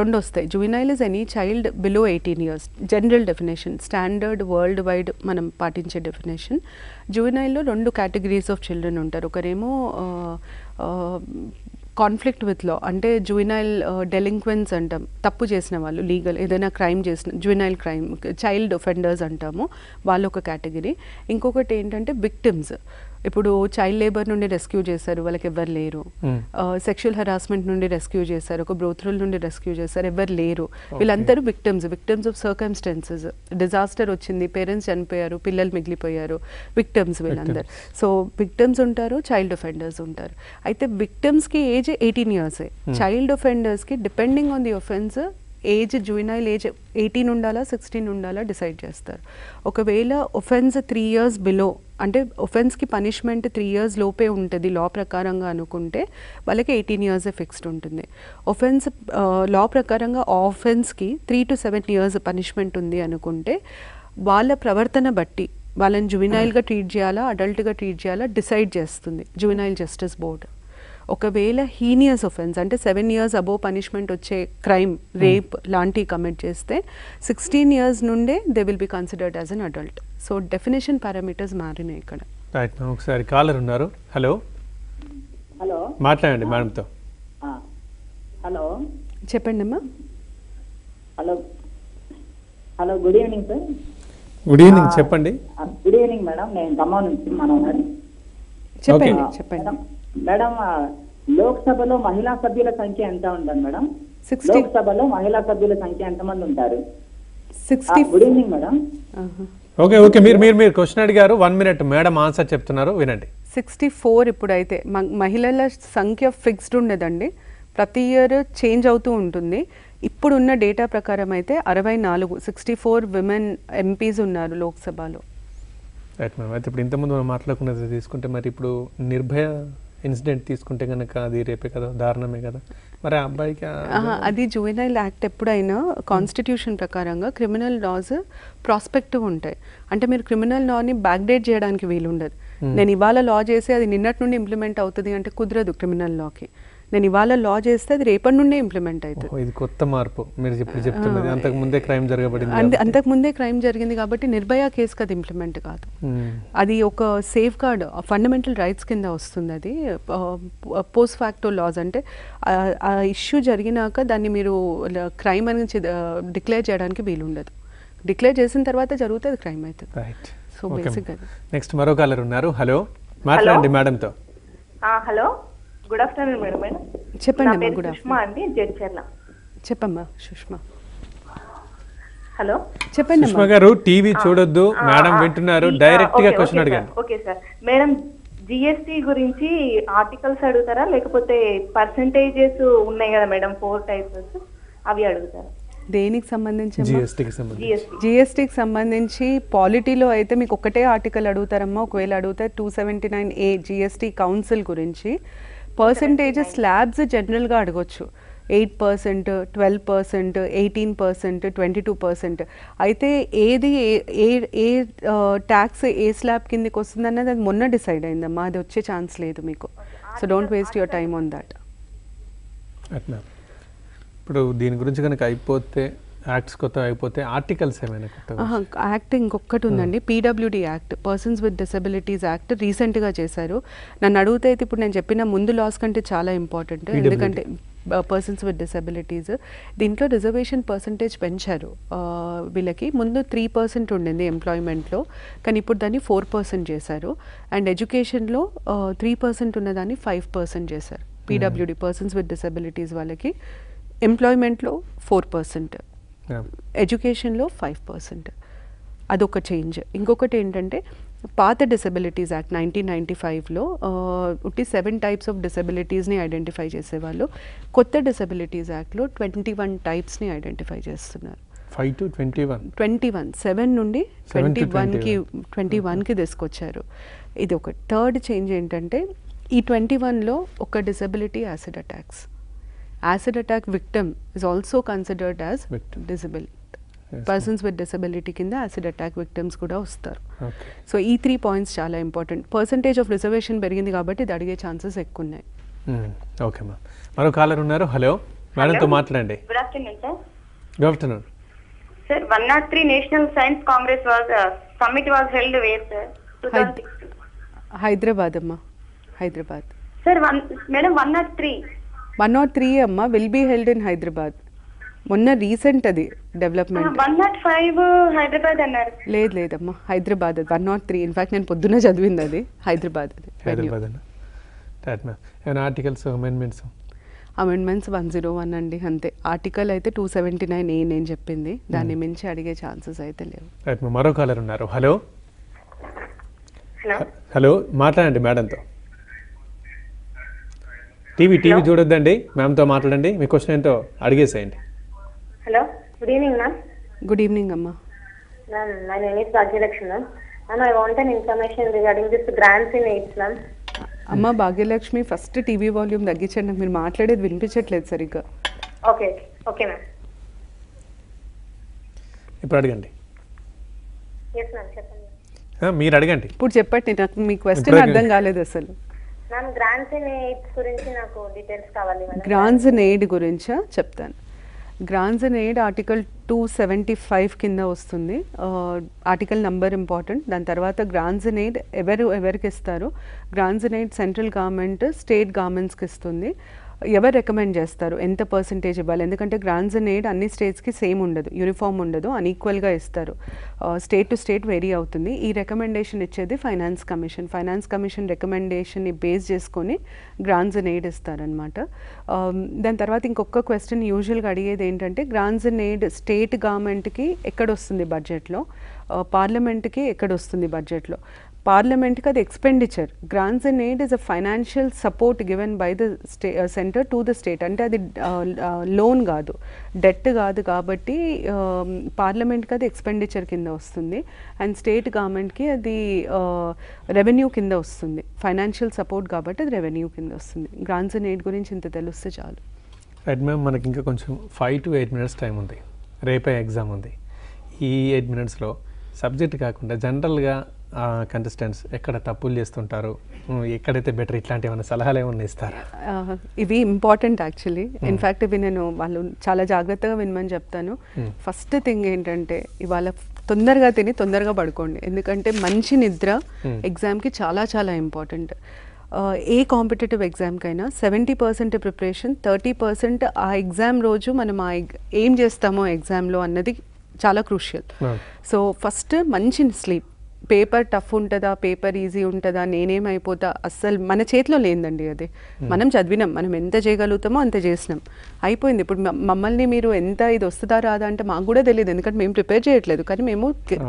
రెండు వస్తాయి. Juvenile is any child below 18 years, general definition, standard world wide మనం పాటించే డెఫినేషన్. జువెనైల్లో 2 కేటగిరీస్ ఆఫ్ చిల్డ్రన్ ఉంటారు. ఒకరేమో కాన్ఫ్లిక్ట్ విత్ లా, అంటే జువెనైల్ డెలింక్వెన్స్ అంటాం, తప్పు చేసిన వాళ్ళు, లీగల్ ఏదైనా క్రైమ్ చేసిన, జువెనైల్ క్రైమ్, చైల్డ్ ఒఫెండర్స్ అంటాము, వాళ్ళు ఒక కేటగిరీ. ఇంకొకటి ఏంటంటే విక్టిమ్స్, ఇప్పుడు చైల్డ్ లేబర్ నుండి రెస్క్యూ చేశారు, వాళ్ళకి ఎవరు లేరు. సెక్షువల్ హెరాస్మెంట్ నుండి రెస్క్యూ చేశారు, ఒక బ్రోత్రల్ నుండి రెస్క్యూ చేశారు, ఎవరు లేరు. వీళ్ళందరూ విక్టిమ్స్ ఆఫ్ సర్కమ్స్టాన్సెస్. డిజాస్టర్ వచ్చింది, పేరెంట్స్ చనిపోయారు, పిల్లలు మిగిలిపోయారు, విక్టిమ్స్ వీళ్ళందరూ. సో విక్టిమ్స్ ఉంటారు, చైల్డ్ ఒఫెండర్స్ ఉంటారు. అయితే విక్టిమ్స్కి ఏజ్ 18 years, చైల్డ్ ఒఫెండర్స్కి depending on the offence age, juvenile age 18 ఉండాలా 16 ఉండాలా డిసైడ్ చేస్తారు. ఒకవేళ ఒఫెన్స్ 3 years బిలో, అంటే ఒఫెన్స్కి పనిష్మెంట్ 3 years లోపే ఉంటుంది లా ప్రకారంగా అనుకుంటే వాళ్ళకి 18 years ఫిక్స్డ్ ఉంటుంది. ఒఫెన్స్ లా ప్రకారంగా ఆ ఒఫెన్స్కి 3 to 7 years పనిష్మెంట్ ఉంది అనుకుంటే వాళ్ళ ప్రవర్తన బట్టి వాళ్ళని జువెనైల్గా ట్రీట్ చేయాలా అడల్ట్గా ట్రీట్ చేయాలా డిసైడ్ చేస్తుంది జువెనైల్ జస్టిస్ బోర్డ్. ఒకవేళ హీనియస్ ఒఫెన్స్ అంటే 7 years అబోవ్ పనిష్మెంట్ వచ్చే క్రైమ్, రేప్ లాంటివి కమిట్ చేస్తే 16 years నుండే they will be considered as an adult. So definition parameters మారినాయి ఇక్కడ. రైట్, ఒకసారి కాలర్ ఉన్నారు. హలో హలో, మాట్లాడండి మేడంతో. హలో చెప్పండి అమ్మా. Hello hello, good evening sir. Good evening, చెప్పండి. గుడ్ ఈవినింగ్ మేడం, నేను ఖమ్మం నుంచి మనోహర్. చెప్పండి మేడం, లోక్సభలో మహిళా సభ్యుల సంఖ్య ఎంత ఉంటుంది మేడం? 60. లోక్సభలో మహిళా సభ్యుల సంఖ్య ఎంతమంది ఉంటారు? 60. Good evening madam. ఓకే మీరు క్వశ్చన్ అడిగారు, 1 minute మేడం ఆన్సర్ చెప్తున్నారు, వినండి. 64 ఇప్పుడైతే. మహిళల సంఖ్య ఫిక్స్డ్ ఉండదండి, ప్రతి ఇయర్ చేంజ్ అవుతూ ఉంటుంది. ఇప్పుడున్న డేటా ప్రకారం అయితే 64 విమెన్ ఎంపీస్ ఉన్నారు లోక్సభలో. Right madam. అయితే ఇప్పుడు ఇంతకుముందు మనం మాట్లాడుకున్నది తీసుకుంటే, మరి ఇప్పుడు నిర్భయ ఇన్సిడెంట్ తీసుకుంటే కనుక అది రేపే కదా, దారుణమే కదా. మరి ఆ అబ్బాయికి అది జువెనైల్ యాక్ట్ ఎప్పుడైనా కాన్స్టిట్యూషన్ ప్రకారంగా క్రిమినల్ లాస్ ప్రాస్పెక్టివ్ ఉంటాయి. అంటే మీరు క్రిమినల్ లాని బ్యాక్డేట్ చేయడానికి వీలుండదు. నేను ఇవాళ లా చేసి అది నిన్నటి నుండి ఇంప్లిమెంట్ అవుతుంది అంటే కుదరదు క్రిమినల్ లాకి. నేను ఇవాళ లా చేస్తే అది రేపటి నుండే ఇంప్లిమెంట్ అవుతుంది. ఇది కొత్త మార్పు మీరు ఇప్పుడు చెప్తున్నది. అంతకుముందే క్రైమ్ జరగబడింది, అంతకుముందే క్రైమ్ జరిగింది కాబట్టి నిర్భయ కేసుకి అది ఇంప్లిమెంట్ కాదు. అది ఒక సేఫ్ గార్డ్, ఫండమెంటల్ రైట్స్ కింద వస్తుంది. అది పోస్ట్ ఫ్యాక్టో లాస్, అంటే ఆ ఇష్యూ జరిగినాక దాన్ని మీరు క్రైమ్ అని డిక్లేర్ చేయడానికి వీలుండదు. డిక్లేర్ చేసిన తర్వాత జరుగుతుంది క్రైమ్ అవుతుంది. రైట్. సో బేసిక్గా నెక్స్ట్ మరో కాలర్ ఉన్నారు. హలో, మాట్లాడండి మేడంతో. Hello, good afternoon madam. చెప్పండి. గుడ్ సుష్మా అండి, జడ్చర్ల. చెప్పమ్మా సుష్మా. హలో చెప్పండి సుష్మా గారు. టీవీ చూడొద్దు మేడం, వింటున్నారు, డైరెక్ట్ గా క్వశ్చన్ అడగండి. Okay sir. మేడం, జిఎస్టీ గురించి ఆర్టికల్స్ అడుగుతారా లేకపోతే పర్సెంటేజెస్ ఉన్నాయి కదా మేడం 4 types, అవి అడుగుతారా? దేనికి సంబంధించి? జిఎస్టీకి సంబంధించి పాలిటీలో అయితే మీకు ఒకటే ఆర్టికల్ అడుగుతారమ్మా. ఒకవేళ అడిగితే 279A జిఎస్టీ కౌన్సిల్ గురించి. పర్సెంటేజెస్ స్లాబ్స్ జనరల్గా అడగొచ్చు, 8%, 12%, 18%, 22%. అయితే ఏది ఏ ట్యాక్స్ ఏ స్లాబ్ కిందకి వస్తుంది అన్నది అది మొన్న డిసైడ్ అయిందమ్మా, అది వచ్చే ఛాన్స్ లేదు మీకు. So don't waste your time on that. అట్లా ఇప్పుడు దీని గురించి కనుక అయిపోతే యాక్ట్స్ కొత్త అయిపోతే ఆర్టికల్స్ ఏమైనా కొత్తగా యాక్ట్ ఇంకొకటి ఉందండి, PWD act, persons with disabilities act రీసెంట్గా చేశారు. నన్ను అడిగితే అయితే ఇప్పుడు నేను చెప్పిన ముందు లాస్ కంటే చాలా ఇంపార్టెంట్, ఎందుకంటే పర్సన్స్ విత్ డిసబిలిటీస్ దీంట్లో రిజర్వేషన్ పర్సంటేజ్ పెంచారు. వీళ్ళకి ముందు 3% ఉండింది ఎంప్లాయ్మెంట్లో, కానీ ఇప్పుడు దాన్ని 4% చేశారు. అండ్ ఎడ్యుకేషన్లో 3% ఉన్నదాన్ని 5% చేశారు. పీడబ్ల్యూడి పర్సన్స్ విత్ డిసబిలిటీస్ వాళ్ళకి ఎంప్లాయ్మెంట్లో 4%, ఎడ్యుకేషన్లో 5%. అదొక చేంజ్. ఇంకొకటి ఏంటంటే పాత డిసబిలిటీస్ యాక్ట్ 1995లో 7 టైప్స్ ఆఫ్ డిసబిలిటీస్ని ఐడెంటిఫై చేసేవాళ్ళు. కొత్త డిసబిలిటీస్ యాక్ట్లో 21 టైప్స్ని ఐడెంటిఫై చేస్తున్నారు. 5 to 21 7 నుండి 21కి తీసుకొచ్చారు. ఇది ఒక థర్డ్ చేంజ్ ఏంటంటే ఈ 21లో ఒక disability acid attacks. Acid attack victim is also considered as disability. Persons with disability కింద యాసిడ్ అటాక్ విక్టిమ్స్ కూడా వస్తారు. సో ఈ 3 పాయింట్స్ చాలా ఇంపార్టెంట్. పర్సంటేజ్ ఆఫ్ రిజర్వేషన్ పెరిగింది కాబట్టి ఇది అడిగే ఛాన్సెస్ ఎక్కువ ఉన్నాయి. Okay ma'am. మరో కాలర్ ఉన్నారు. హలో, మేడంతో మాట్లాడండి. Good afternoon sir. Good afternoon sir. 103 national science congress summit was held where sir? 2016. Hyderabad అమ్మా, హైదరాబాద్. సార్ మేడం 103 అమ్మా will be held in Hyderabad. మొన్న రీసెంట్ అది డెవలప్మెంట్. 105 హైదరాబాద్ అన్నారు. లేదమ్మా, హైదరాబాద్ అది 103. ఇన్ఫాక్ట్ నేను పొద్దున్న చదివింది అది హైదరాబాద్. ఆర్టికల్స్ అమెండ్మెంట్స్ 101 అండి, అంతే. ఆర్టికల్ అయితే 279A నేను చెప్పింది, దాన్ని మించి అడిగే ఛాన్సెస్ అయితే లేవు. మరో కాలర్ ఉన్నారు. హలో హలో, మాట్లాడండి మేడంతో. టీవీ చూడొద్దండి, మ్యామ్తో మాట్లాడండి. మీ క్వశ్చన్ ఏంటో అడిగేసేయండి. Hello, good evening ma'am. Good evening అమ్మా. Ma'am, my name is Bhagyalakshmi ma'am. Ma'am, I want an information regarding this grants in aids ma'am. అమ్మ భాగ్యలక్ష్మి, ఫస్ట్ టీవీ వాల్యూమ్ తగ్గించండి, నాకు మీరు మాట్లాడేది వినిపించట్లేదు సరిగ్గా. Okay okay ma'am. ఇప్పుడు అడగండి. ఎస్ మ్యామ్, చెప్పండి. మీరు అడగండి. ఇప్పుడు చెప్పండి, నాకు మీ క్వశ్చన్ అర్థం కాలేదు అసలు. మ్యామ్, గ్రాంట్స్ ఇన్ ఎయిడ్స్ గురించి నాకు డీటెయిల్స్ కావాలి మేడం. గ్రాంట్స్ ఇన్ ఎయిడ్ గురించా చెప్తాను. గ్రాంట్స్ ఇన్ ఎయిడ్ ఆర్టికల్ 275 కింద వస్తుంది. Article number important. దాని తర్వాత గ్రాంట్స్ ఇన్ ఎయిడ్ ఎవరికి ఇస్తారు? Grants in aid central government state గవర్నమెంట్స్కి ఇస్తుంది. ఎవరు రికమెండ్ చేస్తారు, ఎంత పర్సంటేజ్ ఇవ్వాలి? ఎందుకంటే గ్రాంట్స్ ఇన్ ఎయిడ్ అన్ని స్టేట్స్కి సేమ్ ఉండదు, యూనిఫామ్ ఉండదు, అన్ఈక్వల్గా ఇస్తారు. స్టేట్ టు స్టేట్ వేరీ అవుతుంది. ఈ రికమెండేషన్ ఇచ్చేది ఫైనాన్స్ కమిషన్. ఫైనాన్స్ కమిషన్ రికమెండేషన్ని బేస్ చేసుకొని గ్రాంట్స్ ఇన్ ఎయిడ్ ఇస్తారనమాట. దాని తర్వాత ఇంకొక క్వశ్చన్ యూజువల్గా అడిగేది ఏంటంటే, గ్రాంట్స్ ఇన్ ఎయిడ్ స్టేట్ గవర్నమెంట్కి ఎక్కడొస్తుంది బడ్జెట్లో, పార్లమెంట్కి ఎక్కడొస్తుంది బడ్జెట్లో? పార్లమెంట్కి అది expenditure. Grants in aid is a financial support given by the centre to the state. అంటే అది లోన్ కాదు, డెట్ కాదు, కాబట్టి పార్లమెంట్కి అది ఎక్స్పెండిచర్ కింద వస్తుంది. అండ్ స్టేట్ గవర్నమెంట్కి అది రెవెన్యూ కింద వస్తుంది. ఫైనాన్షియల్ సపోర్ట్ కాబట్టి అది రెవెన్యూ కింద వస్తుంది. గ్రాంట్స్ ఇన్ ఎయిడ్ గురించి ఇంత తెలిస్తే చాలు. రైట్ మ్యామ్, మనకి ఇంకా కొంచెం 5 to 8 minutes టైం ఉంది. రేపే ఎగ్జామ్ ఉంది. ఈ 8 minutesలో సబ్జెక్ట్ కాకుండా జనరల్గా కంటెస్టెంట్స్ ఎక్కడ తప్పులు చేస్తుంటారు, ఎక్కడైతే బెటర్, ఇట్లాంటి ఏమైనా సలహాలు ఏమైనా ఇస్తారా? ఇవి ఇంపార్టెంట్ యాక్చువల్లీ. ఇన్ఫ్యాక్ట్ ఇవి నేను వాళ్ళు చాలా జాగ్రత్తగా వినమని చెప్తాను. ఫస్ట్ థింగ్ ఏంటంటే, ఇవాళ తొందరగా తిని తొందరగా పడుకోండి, ఎందుకంటే మంచి నిద్ర ఎగ్జామ్కి చాలా చాలా ఇంపార్టెంట్. ఏ కాంపిటేటివ్ ఎగ్జామ్కైనా 70% ప్రిపరేషన్, 30% ఆ ఎగ్జామ్ రోజు మనం ఏం చేస్తామో ఎగ్జామ్లో అన్నది చాలా క్రూషియల్. సో ఫస్ట్ మంచి స్లీప్. పేపర్ టఫ్ ఉంటుందా, పేపర్ ఈజీ ఉంటుందా, నేనేమైపోతా, అస్సలు మన చేతిలో లేదండి అది. మనం చదివినాం, మనం ఎంత చేయగలుగుతామో అంత చేసినాం, అయిపోయింది. ఇప్పుడు మమ్మల్ని మీరు ఎంత ఇది వస్తుందా రాదా అంటే మాకు కూడా తెలియదు, ఎందుకంటే మేము ప్రిపేర్ చేయట్లేదు, కానీ మేము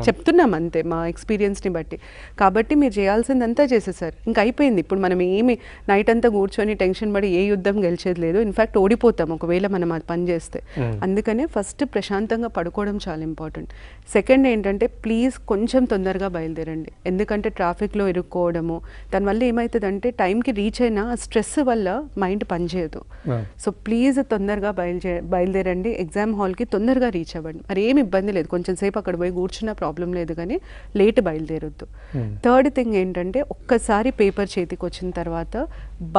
చెప్తున్నాం అంతే మా ఎక్స్పీరియన్స్ని బట్టి. కాబట్టి మీరు చేయాల్సిందంతా చేసేసారు, ఇంకా అయిపోయింది. ఇప్పుడు మనం ఏమి నైట్ అంతా కూర్చొని టెన్షన్ పడి ఏ యుద్ధం గెలిచేది లేదు. ఇన్ఫ్యాక్ట్ ఓడిపోతాం ఒకవేళ మనం అది పని చేస్తే. అందుకనే ఫస్ట్ ప్రశాంతంగా పడుకోవడం చాలా ఇంపార్టెంట్. సెకండ్ ఏంటంటే, ప్లీజ్ కొంచెం తొందరగా బయలుదేరండి, ఎందుకంటే ట్రాఫిక్లో ఇరుక్కోవడము, దానివల్ల ఏమవుతుందంటే టైంకి రీచ్ అయినా స్ట్రెస్ వల్ల మైండ్ పనిచేయదు. సో ప్లీజ్ తొందరగా బయలుదేరండి, ఎగ్జామ్ హాల్కి తొందరగా రీచ్ అవ్వండి. మరి ఏమి ఇబ్బంది లేదు, కొంచెం సేపు అక్కడ పోయి కూర్చున్న ప్రాబ్లం లేదు, కానీ లేట్ బయలుదేరొద్దు. థర్డ్ థింగ్ ఏంటంటే, ఒక్కసారి పేపర్ చేతికి వచ్చిన తర్వాత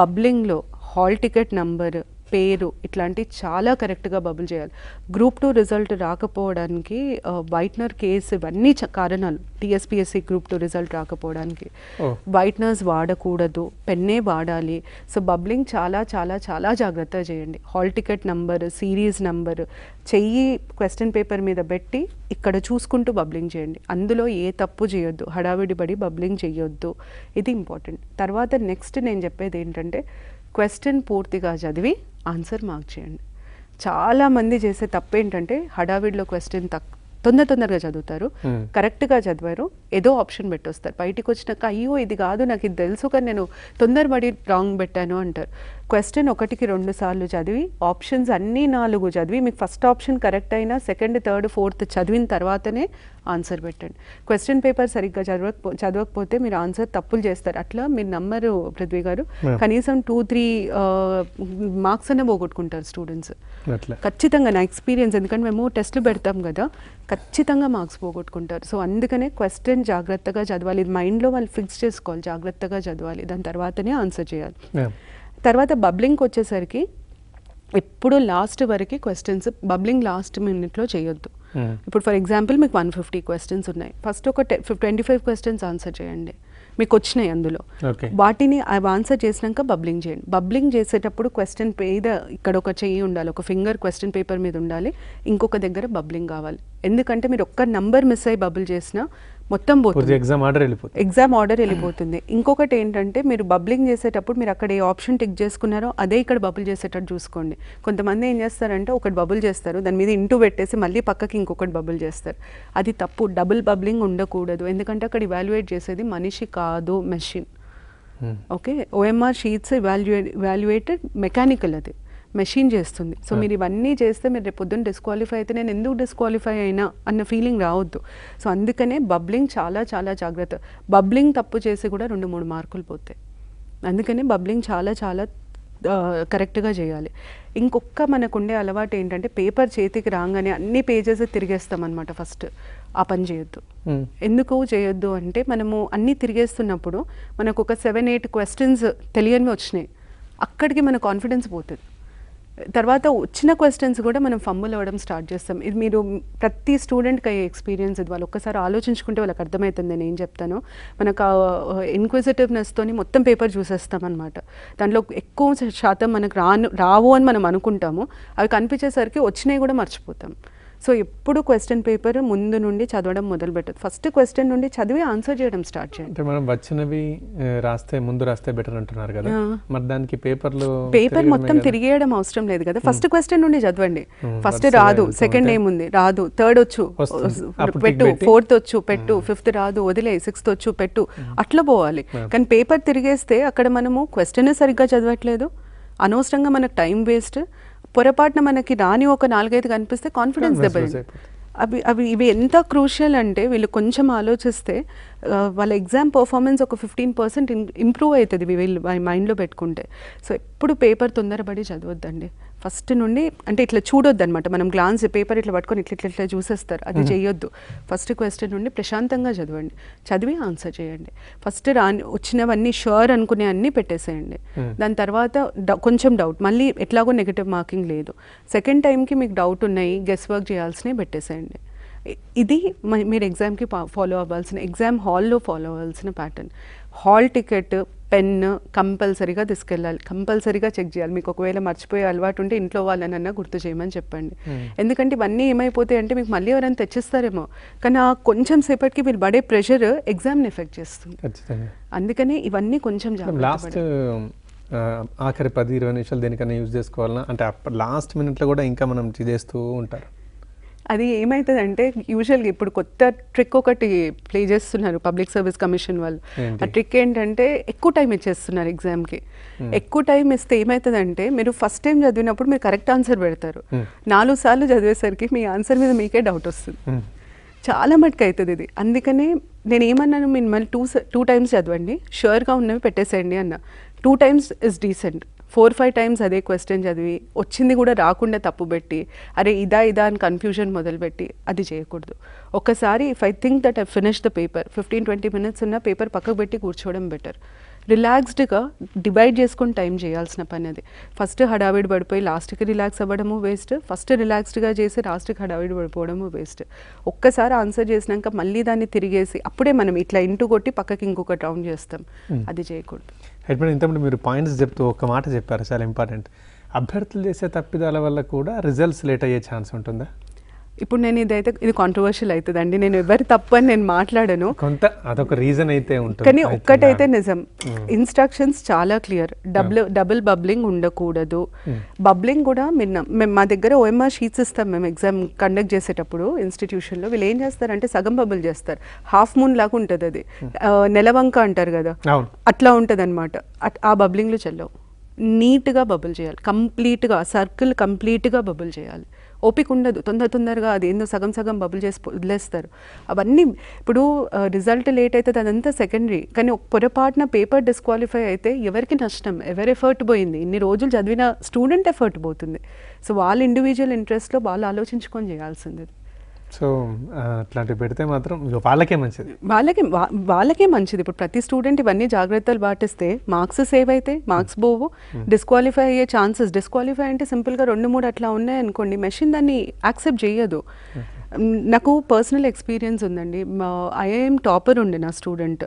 బబ్లింగ్లో హాల్ టికెట్ నంబర్, పేరు ఇట్లాంటివి చాలా కరెక్ట్గా బబుల్ చేయాలి. గ్రూప్ 2 రిజల్ట్ రాకపోవడానికి వైట్నర్ కేసు ఇవన్నీ కారణాలు. టీఎస్పీఎస్సీ గ్రూప్ 2 రిజల్ట్ రాకపోవడానికి వైట్నర్స్ వాడకూడదు, పెన్నే వాడాలి. సో బబ్లింగ్ చాలా చాలా చాలా జాగ్రత్తగా చేయండి. Hall ticket number, series number, చెయ్యి క్వశ్చన్ పేపర్ మీద పెట్టి ఇక్కడ చూసుకుంటూ బబ్లింగ్ చేయండి. అందులో ఏ తప్పు చేయొద్దు, హడావిడి పడి బబ్లింగ్ చేయొద్దు. ఇది ఇంపార్టెంట్. తర్వాత నెక్స్ట్ నేను చెప్పేది ఏంటంటే క్వశ్చన్ పూర్తిగా చదివి ఆన్సర్ మార్క్ చేయండి. చాలామంది చేసే తప్పు ఏంటంటే హడావిడిలో క్వశ్చన్ తొందరగా చదువుతారు, కరెక్ట్గా చదివారు, ఏదో ఆప్షన్ పెట్టొస్తారు. బయటికి వచ్చినాక అయ్యో ఇది కాదు నాకు ఇది తెలుసు కానీ నేను తొందరపడి రాంగ్ పెట్టాను అంటారు. క్వశ్చన్ 1కి 2 సార్లు చదివి ఆప్షన్స్ అన్నీ 4 చదివి మీకు ఫస్ట్ ఆప్షన్ కరెక్ట్ అయినా సెకండ్, థర్డ్, ఫోర్త్ చదివిన తర్వాతనే ఆన్సర్ పెట్టండి. క్వశ్చన్ పేపర్ సరిగ్గా చదవకపోతే మీరు ఆన్సర్ తప్పులు చేస్తారు. అట్లా మీరు నమ్మరు పృథ్వీ గారు, కనీసం 2-3 మార్క్స్ అనే పోగొట్టుకుంటారు స్టూడెంట్స్ ఖచ్చితంగా. నా ఎక్స్పీరియన్స్, ఎందుకంటే మేము టెస్ట్లు పెడతాం కదా, ఖచ్చితంగా మార్క్స్ పోగొట్టుకుంటారు. సో అందుకనే క్వశ్చన్ జాగ్రత్తగా చదవాలి. ఇది మైండ్లో వాళ్ళు ఫిక్స్ చేసుకోవాలి, జాగ్రత్తగా చదవాలి, దాని తర్వాతనే ఆన్సర్ చేయాలి. తర్వాత బబ్లింగ్కి వచ్చేసరికి ఎప్పుడు లాస్ట్ వరకు క్వశ్చన్స్ బబ్లింగ్ లాస్ట్ మినిట్లో చేయొద్దు. ఇప్పుడు ఫర్ ఎగ్జాంపుల్ మీకు 150 క్వశ్చన్స్ ఉన్నాయి, ఫస్ట్ ఒక 25 క్వశ్చన్స్ ఆన్సర్ చేయండి. మీకు వచ్చినాయి అందులో, వాటిని అవి ఆన్సర్ చేసినాక బబ్లింగ్ చేయండి. బబ్లింగ్ చేసేటప్పుడు క్వశ్చన్ మీద ఇక్కడ ఒక చెయ్యి ఉండాలి, ఒక ఫింగర్ క్వశ్చన్ పేపర్ మీద ఉండాలి, ఇంకొక దగ్గర బబ్లింగ్ కావాలి. ఎందుకంటే మీరు ఒక్క నంబర్ మిస్ అయ్యి బబుల్ చేసినా మొత్తం పోతుంది, ఎగ్జామ్ ఆర్డర్ వెళ్ళిపోతుంది. ఇంకొకటి ఏంటంటే మీరు బబ్లింగ్ చేసేటప్పుడు మీరు అక్కడ ఏ ఆప్షన్ టిక్ చేసుకున్నారో అదే ఇక్కడ బబుల్ చేసేటట్టు చూసుకోండి. కొంతమంది ఏం చేస్తారంటే ఒకటి బబుల్ చేస్తారు, దాని మీద ఇంటూ పెట్టేసి మళ్ళీ పక్కకి ఇంకొకటి బబుల్ చేస్తారు. అది తప్పు. డబుల్ బబ్లింగ్ ఉండకూడదు, ఎందుకంటే అక్కడ ఇవాల్యుయేట్ చేసేది మనిషి కాదు, machine. Okay, OMR sheets evaluated mechanical, అది మెషిన్ చేస్తుంది. సో మీరు ఇవన్నీ చేస్తే మీరు రేపు పొద్దున్న డిస్క్వాలిఫై అయితే నేను ఎందుకు డిస్క్వాలిఫై అయినా అన్న ఫీలింగ్ రావద్దు. సో అందుకనే బబ్లింగ్ చాలా చాలా జాగ్రత్త. బబ్లింగ్ తప్పు చేసి కూడా 2-3 మార్కులు పోతాయి. అందుకనే బబ్లింగ్ చాలా చాలా కరెక్ట్గా చేయాలి. ఇంకొక మనకుండే అలవాటు ఏంటంటే పేపర్ చేతికి రాగానే అన్ని పేజెస్ తిరిగేస్తామన్నమాట. ఫస్ట్ ఆ పని చేయొద్దు. ఎందుకు చేయొద్దు అంటే మనము అన్నీ తిరిగేస్తున్నప్పుడు మనకు ఒక 7-8 క్వశ్చన్స్ తెలియనివి వచ్చినాయి, అక్కడికి మన కాన్ఫిడెన్స్ పోతుంది. తర్వాత వచ్చిన క్వశ్చన్స్ కూడా మనం ఫంబుల్ అవ్వడం స్టార్ట్ చేస్తాం. ఇది మీరు ప్రతి స్టూడెంట్కి అయ్యే ఎక్స్పీరియన్స్. ఇది వాళ్ళు ఒక్కసారి ఆలోచించుకుంటే వాళ్ళకి అర్థమవుతుంది నేను ఏం చెప్తాను. మనకు ఇన్క్విజిటివ్నెస్తోని మొత్తం పేపర్ చూసేస్తాం అనమాట. దాంట్లో ఎక్కువ శాతం మనకు రావు అని మనం అనుకుంటాము, అవి కనిపించేసరికి వచ్చినాయి కూడా మర్చిపోతాం. సో ఎప్పుడు క్వశ్చన్ పేపర్ ముందు నుండి చదవడం మొదలు పెట్టదు, ఫస్ట్ క్వశ్చన్ నుండి చదివి ఆన్సర్ చేయడం స్టార్ట్ చేయండి. అంటే మనం వచ్చినవి ముందు రాస్తే బెటర్ అంటున్నారు కదా, మరి దానికి పేపర్ మొత్తం తిరిగేయడం అవసరం లేదు కదా. ఫస్ట్ క్వశ్చన్ నుండి చదవండి. ఫస్ట్ రాదు, సెకండ్ ఏముంది రాదు, థర్డ్ వచ్చు పెట్టు, ఫోర్త్ వచ్చు పెట్టు, ఫిఫ్త్ రాదు వదిలే, సిక్స్త్ వచ్చు పెట్టు, అట్లా పోవాలి. కానీ పేపర్ తిరిగేస్తే అక్కడ మనము క్వశ్చన్ సరిగ్గా చదవట్లేదు, అనవసరంగా మనకు టైం వేస్ట్. పొరపాటున మనకి రాని ఒక 4-5 కనిపిస్తే కాన్ఫిడెన్స్ దెబ్బతింది. ఇవి ఎంత క్రూషియల్ అంటే వీళ్ళు కొంచెం ఆలోచిస్తే వాళ్ళ ఎగ్జామ్ పర్ఫార్మెన్స్ ఒక 15% ఇంప్రూవ్ అవుతుంది వీళ్ళు మైండ్లో పెట్టుకుంటే. సో ఎప్పుడు పేపర్ తొందరపడి చదవద్దండి. ఫస్ట్ నుండి అంటే ఇట్లా చూడొద్దు అనమాట. మనం గ్లాన్స్ పేపర్ ఇట్లా పట్టుకొని ఇట్లా చూసేస్తారు, అది చేయొద్దు. ఫస్ట్ క్వశ్చన్ నుండి ప్రశాంతంగా చదవండి, చదివి ఆన్సర్ చేయండి. ఫస్ట్ వచ్చినవన్నీ షూర్ అనుకునే అన్నీ పెట్టేసేయండి. దాని తర్వాత కొంచెం డౌట్, మళ్ళీ ఎట్లాగో నెగిటివ్ మార్కింగ్ లేదు. సెకండ్ టైంకి మీకు డౌట్ ఉన్నాయి, గెస్ వర్క్ చేయాల్సినవి పెట్టేసేయండి. ఇది మీరు ఎగ్జామ్కి ఫాలో అవ్వాల్సిన, ఎగ్జామ్ హాల్లో ఫాలో అవ్వాల్సిన ప్యాటర్న్. హాల్ టికెట్, పెన్ కంపల్సరీగా తీసుకెళ్ళాలి, కంపల్సరీగా చెక్ చేయాలి. మీకు ఒకవేళ మర్చిపోయే అలవాటు ఉంటే ఇంట్లో వాళ్ళనన్నా గుర్తు చేయమని చెప్పండి. ఎందుకంటే ఇవన్నీ ఏమైపోతాయి అంటే మీకు మళ్ళీ ఎవరైనా తెచ్చిస్తారేమో, కానీ ఆ కొంచెం సేపటికి మీరు పడే ప్రెషర్ ఎగ్జామ్ని ఎఫెక్ట్ చేస్తుంది. అందుకని ఇవన్నీ కొంచెం లాస్ట్ ఆఖరి 10-20 నిమిషాలు దేనికన్నా యూజ్ చేసుకోవాలన్నా అంటే లాస్ట్ మినిట్లో కూడా ఇంకా మనం చేస్తూ ఉంటారు. అది ఏమవుతుందంటే యూజువల్గా ఇప్పుడు కొత్త ట్రిక్ ఒకటి ప్లే చేస్తున్నారు పబ్లిక్ సర్వీస్ కమిషన్ వాళ్ళు. ఆ ట్రిక్ ఏంటంటే ఎక్కువ టైం ఇచ్చేస్తున్నారు ఎగ్జామ్కి. ఎక్కువ టైం ఇస్తే ఏమవుతుందంటే మీరు ఫస్ట్ టైం చదివినప్పుడు మీరు కరెక్ట్ ఆన్సర్ పెడతారు, 4 సార్లు చదివేసరికి మీ ఆన్సర్ మీద మీకే డౌట్ వస్తుంది. చాలా మటుకు అవుతుంది ఇది. అందుకనే నేను ఏమన్నాను, మీరు మళ్ళీ 2 టైమ్స్ చదవండి, షూర్గా ఉన్నవి పెట్టేసేయండి అన్న. 2 టైమ్స్ ఇస్ డీసెంట్. 4-5 టైమ్స్ అదే క్వశ్చన్ చదివి వచ్చింది కూడా రాకుండా తప్పు పెట్టి అరే ఇదా అని కన్ఫ్యూజన్ మొదలుపెట్టి అది చేయకూడదు. ఒకసారి if I think that I finish the paper 15-20 minutes ఉన్న పేపర్ పక్కకు పెట్టి కూర్చోవడం బెటర్. రిలాక్స్డ్గా డివైడ్ చేసుకొని టైం చేయాల్సిన పని అది. ఫస్ట్ హడావిడి పడిపోయి లాస్ట్కి రిలాక్స్ అవ్వడము వేస్ట్, ఫస్ట్ రిలాక్స్డ్గా చేసి లాస్ట్కి హడావిడి పడిపోవడము వేస్ట్. ఒక్కసారి ఆన్సర్ చేసినాక మళ్ళీ దాన్ని తిరిగేసి అప్పుడే మనం ఇట్లా ఇంటూ కొట్టి పక్కకి ఇంకొక రౌండ్ చేస్తాం, అది చేయకూడదు. ఇప్పుడు ఇంతకుముందు మీరు పాయింట్స్ చెప్తూ ఒక మాట చెప్పారు చాలా ఇంపార్టెంట్. అభ్యర్థులు చేసే తప్పిదాల వల్ల కూడా రిజల్ట్స్ లేట్ అయ్యే ఛాన్స్ ఉంటుందా? ఇప్పుడు నేను ఇది కాంట్రవర్షియల్ అవుతుందండి, నేను ఎవరి తప్పు అని నేను మాట్లాడను, కొంత అదొక రీజన్ అయితే ఉంటుంది. కానీ ఒక్కటైతే నిజం, ఇన్స్ట్రక్షన్స్ చాలా క్లియర్. డబుల్ బబ్లింగ్ ఉండకూడదు. బబ్లింగ్ కూడా మా దగ్గర OMR షీట్స్ ఇస్తాం మేము ఎగ్జామ్ కండక్ట్ చేసేటప్పుడు ఇన్స్టిట్యూషన్లో. వీళ్ళు ఏం చేస్తారంటే సగం బబుల్ చేస్తారు, హాఫ్ మూన్ లాగా ఉంటుంది అది, నెలవంక అంటారు కదా, అట్లా ఉంటుంది అనమాట. ఆ బబ్లింగ్లు చెల్లవు. నీట్గా బబుల్ చేయాలి, కంప్లీట్గా సర్కిల్ కంప్లీట్గా బబుల్ చేయాలి. ఓపిక ఉండదు, తొందరగా అది ఏందో సగం బబుల్ చేసి వదిలేస్తారు. అవన్నీ ఇప్పుడు రిజల్ట్ లేట్ అవుతుంది, అదంతా సెకండరీ. కానీ పొరపాటున పేపర్ డిస్క్వాలిఫై అయితే ఎవరికి నష్టం? ఎవరి ఎఫర్ట్ పోయింది? ఇన్ని రోజులు చదివిన స్టూడెంట్ ఎఫర్ట్ పోతుంది. సో వాళ్ళ ఇండివిజువల్ ఇంట్రెస్ట్లో వాళ్ళు ఆలోచించుకొని చేయాల్సింది. సో అట్లాంటివి పెడితే మాత్రం వాళ్ళకే మంచిది, వాళ్ళకే మంచిది. ఇప్పుడు ప్రతి స్టూడెంట్ ఇవన్నీ జాగ్రత్తలు పాటిస్తే మార్క్స్ సేవ్ అయితే, మార్క్స్ పోవు, డిస్క్వాలిఫై అయ్యే ఛాన్సెస్. డిస్క్వాలిఫై అంటే సింపుల్గా 2-3 అట్లా ఉన్నాయనుకోండి, మెషిన్ దాన్ని యాక్సెప్ట్ చేయదు. నాకు పర్సనల్ ఎక్స్పీరియన్స్ ఉందండి. మా IIM టాపర్ ఉండే నా student,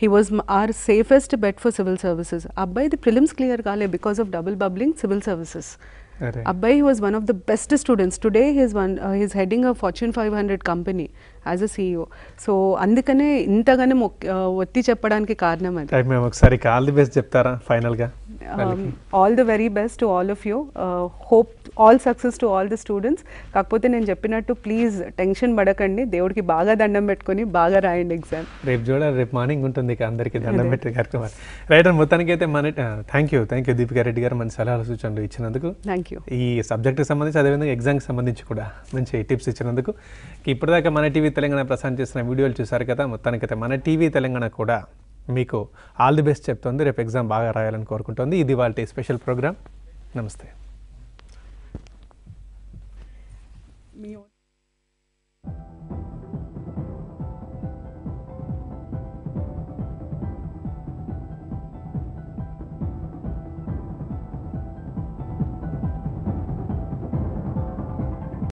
he was our safest bet for civil services. అబ్బాయిది ప్రిలిమ్స్ క్లియర్ కాలే because of double bubbling civil services. Abbai was one of the best students. Today he's heading a Fortune 500 company as a CEO. So అందుకనే ఇంతగానే ఒత్తి చెప్పడానికి కారణం అది. మేము ఒకసారి all the best చెప్తారా ఫైనల్ గా? All the very best to all of you. Hope all success to all the students. కాకపోతే నేను చెప్పినట్టు ప్లీజ్ టెన్షన్ పడకండి, దేవుడికి బాగా దండం పెట్టుకొని బాగా రాయండి ఎగ్జామ్. రేపు మార్నింగ్ ఉంటుంది అందరికీ దండం పెట్టే కార్యక్రమాలు. రైట్, మొత్తానికి అయితే మన థ్యాంక్ యూ దీపికా రెడ్డి గారు మన సలహాలు సూచనలు ఇచ్చినందుకు, ఈ సబ్జెక్ట్కి సంబంధించి అదేవిధంగా ఎగ్జామ్కి సంబంధించి కూడా మంచి టిప్స్ ఇచ్చినందుకు. ఇప్పటిదాకా మన టీవీ తెలంగాణ ప్రసారం చేసిన వీడియోలు చూసారు కదా. మొత్తానికైతే మన టీవీ తెలంగాణ కూడా మీకు ఆల్ ది బెస్ట్ చెప్తుంది. రేపు ఎగ్జామ్ బాగా రాయాలని కోరుకుంటుంది. ఇది వాళ్ళ స్పెషల్ ప్రోగ్రామ్. నమస్తే.